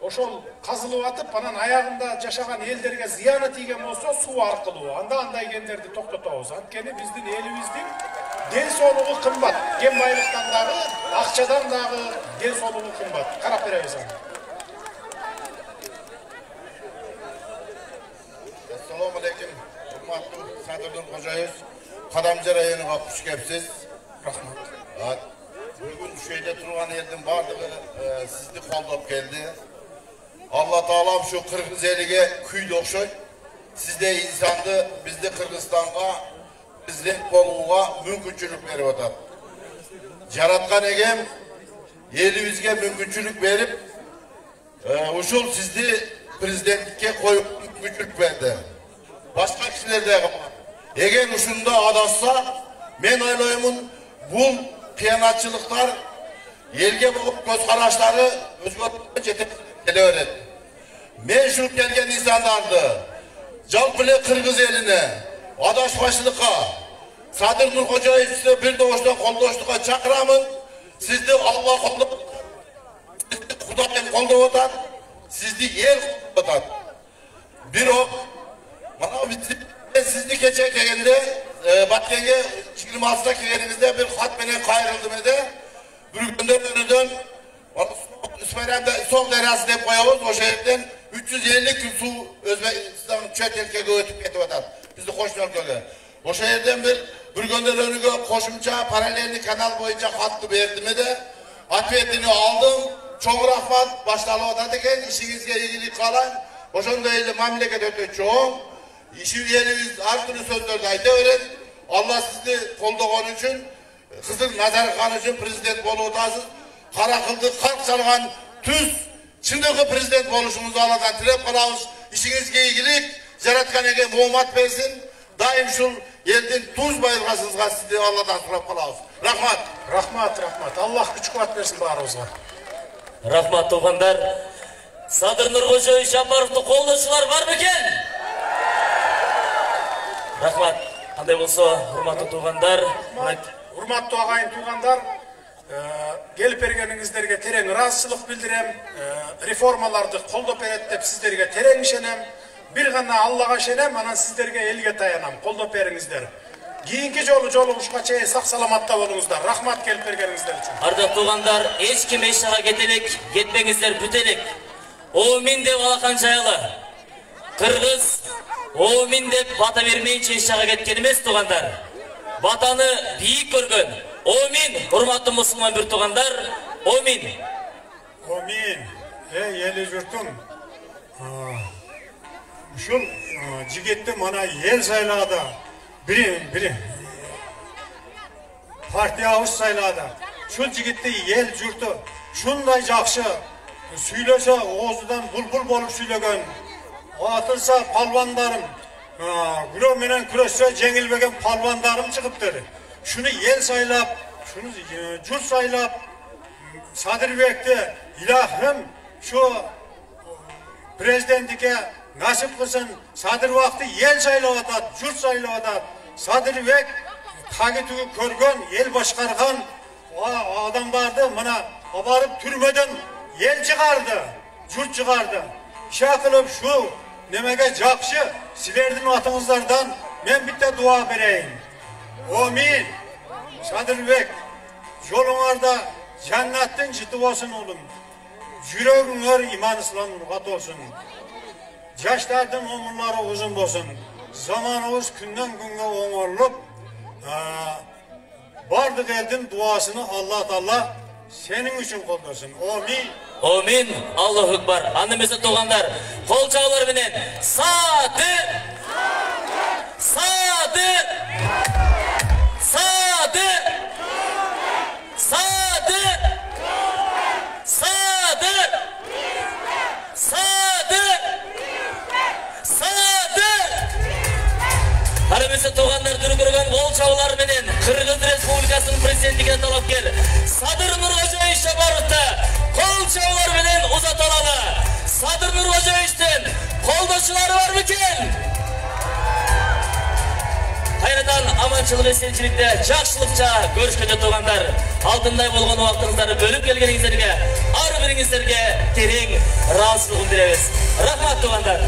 ошол казылып атып, анан аягында жашаган элдерге зыяны тийген болсо суу аркылуу, анда андай кендерди токтотобуз. Анткени биздин элибиздин ден соолугу кымбат. Кен байлыктан дагы, акчадан дагы ден соолугу кымбат. Карап беребиз аны. Assalomu alaykum. Hurmatli Sadir Nurg'o'jayev, Qadamja rayoniga xush kelibsiz. Rahmat. Bugun shu жерде тұрған елдің барлығы сізді қолдап келді. Алла Тағалам şu Қырғыз еліге күйді оқшайды. Сізде инсанды бізді Қырғызстанға президент болуға мүмкіншілік беріп отады. Жаратқан егем елімізге мүмкіншілік беріп, ушул сізді президенттікке қойып мүмкіншілік берді. Başka kişiler de eğer uşunda adassa men oylayımın bu kıyanatçılıklar elge bulup göz kararları özgürlükle жетip öğret. Men şu gelgen insanlardı. Jalpılı Kırgız eline, adaşbaşılıkka, Sadır Nurkocaev'si bir doğuştan koldoşluğa çakıramın. Sizde Allah koldu, Kudayım koldu otan, sizde yer koldu otan. Bir o, bana bitti. Sizde geçen gelende, Batkenge 26'da geldiğimizde bir hat beni kayrıldım ede. Bürgünden önünden, Üsmeyren'de son derası deyip koyuyoruz. O şehirden 350 kül su Özbekistan çöt ülkeye ötüp getip atar. Bizde koşun ülkeye. O şehirden bir Bürgünden önüne koşumça paralelli kanal boyunca hattı verdim ede. Atvetini aldım. Çok rahmat başlarına otardıken işinizge ilgili kalan. Oşun değil memleket öte çoğun. İşi yerimiz her türlü sözlerde ayda öğren. Allah sizi kolduğun için, Hızır Nazarkhan için prezident boluğutasız. Kara kıldı, kalk çalgan tüz. Şimdiki prezident oluşumuzu Allah'tan tilep kalağız. İşinizge ilgilik, Jaratkan Ege muhammat versin. Daim şul yerden tuz bayılgasınızga sizi Allah'tan tilep kalağız. Rahmat. Rahmat. Allah güç kuvvet versin barımızga. Rahmat tuğanlar. Sadır Nurkocaev Japarov'ta koldaşılar var mı eken? Rahmat. Qanday bolsa, hurmatly tuğanlar, hurmatly agayın tuğanlar, gelip bergeningizlerge tereң ыраазычылык bildirem, reformalardy koldop beret dep sizlerge tereң işenem. Bir gana Allah'a işenem, anan sizlerge elge tayanam, koldop beriңizler. Kийinки жолугушка чейин сак саламатта болуңуздар. Rahmat gelip bergeningizler için. Ардактуу туғандар, эч ким эч жака кетелик, кетпеңиздер, бүтелик. Оомин деп алакан жайылы. Кыргыз оомин деп бата бермейинче эч жака кеткен эмес туғандар. Батаны бийик көргөн. Оомин, урматтуу мусулман бир туғандар. Оомин. Omin. Eli jurtum. Ушул жигитти мана ел сайлады. Biri partiyabız saylады. Şul jigitти ел jurtu şunday jakşı süylese oğuzdan bulbul bolup süylegen. Atılsa palvandarım, gülo menen küreşse jеңилбеген palvandarım çıkıptır. Şunu ел saylap, şunu jurt saylap, Sadırбекти ilahim şu prezidentike nasip kılsın. Sadırбекti ел saylap atat, jurt saylap atat. Sadırбек tagitügü körgön, el başkargan adamlardı mına abarıp türmeden ел çıkardı, jurt çıkardı. Şakılıp şu nemege jakşı silerdim atыңızlardan men bitte dua bereyim. Amin. Sadırбек yolunlarda cennetten ciddi olsun oğlum. Yüreğinler iman İslam nurgat olsun. Yaşlardan ömürleri uzun olsun. Zamanımız günden günge oңoрлуp bardık eldin duasını Allah senin için kollasın. Amin. Amin. Allahu Ekber. Annemize tuğanlar. Kol çağlar binen. Sadır. Sadır. Sadır. Sadır. Sadır. Sadır. Sadır. Annemize tuğanlar dürgürgen kol çağlar binen. Kırgız Respublikası'nın prezidentliğine talapkar Sadır Nurkocaev Japarov'ta kol çağlar binen uzatalalı. Sadır Nurkocaev'ten koldaşıları var mı ki? Hayradan amançılık esençilikte жақсылықша görüşkede tuğanlar. Altınday bolğan wagtyňyzdy bölüp gelgeningizlerge, ar biringizlerge tereň rahatsızlyk bildirебиз. Rahmat tuğanlar.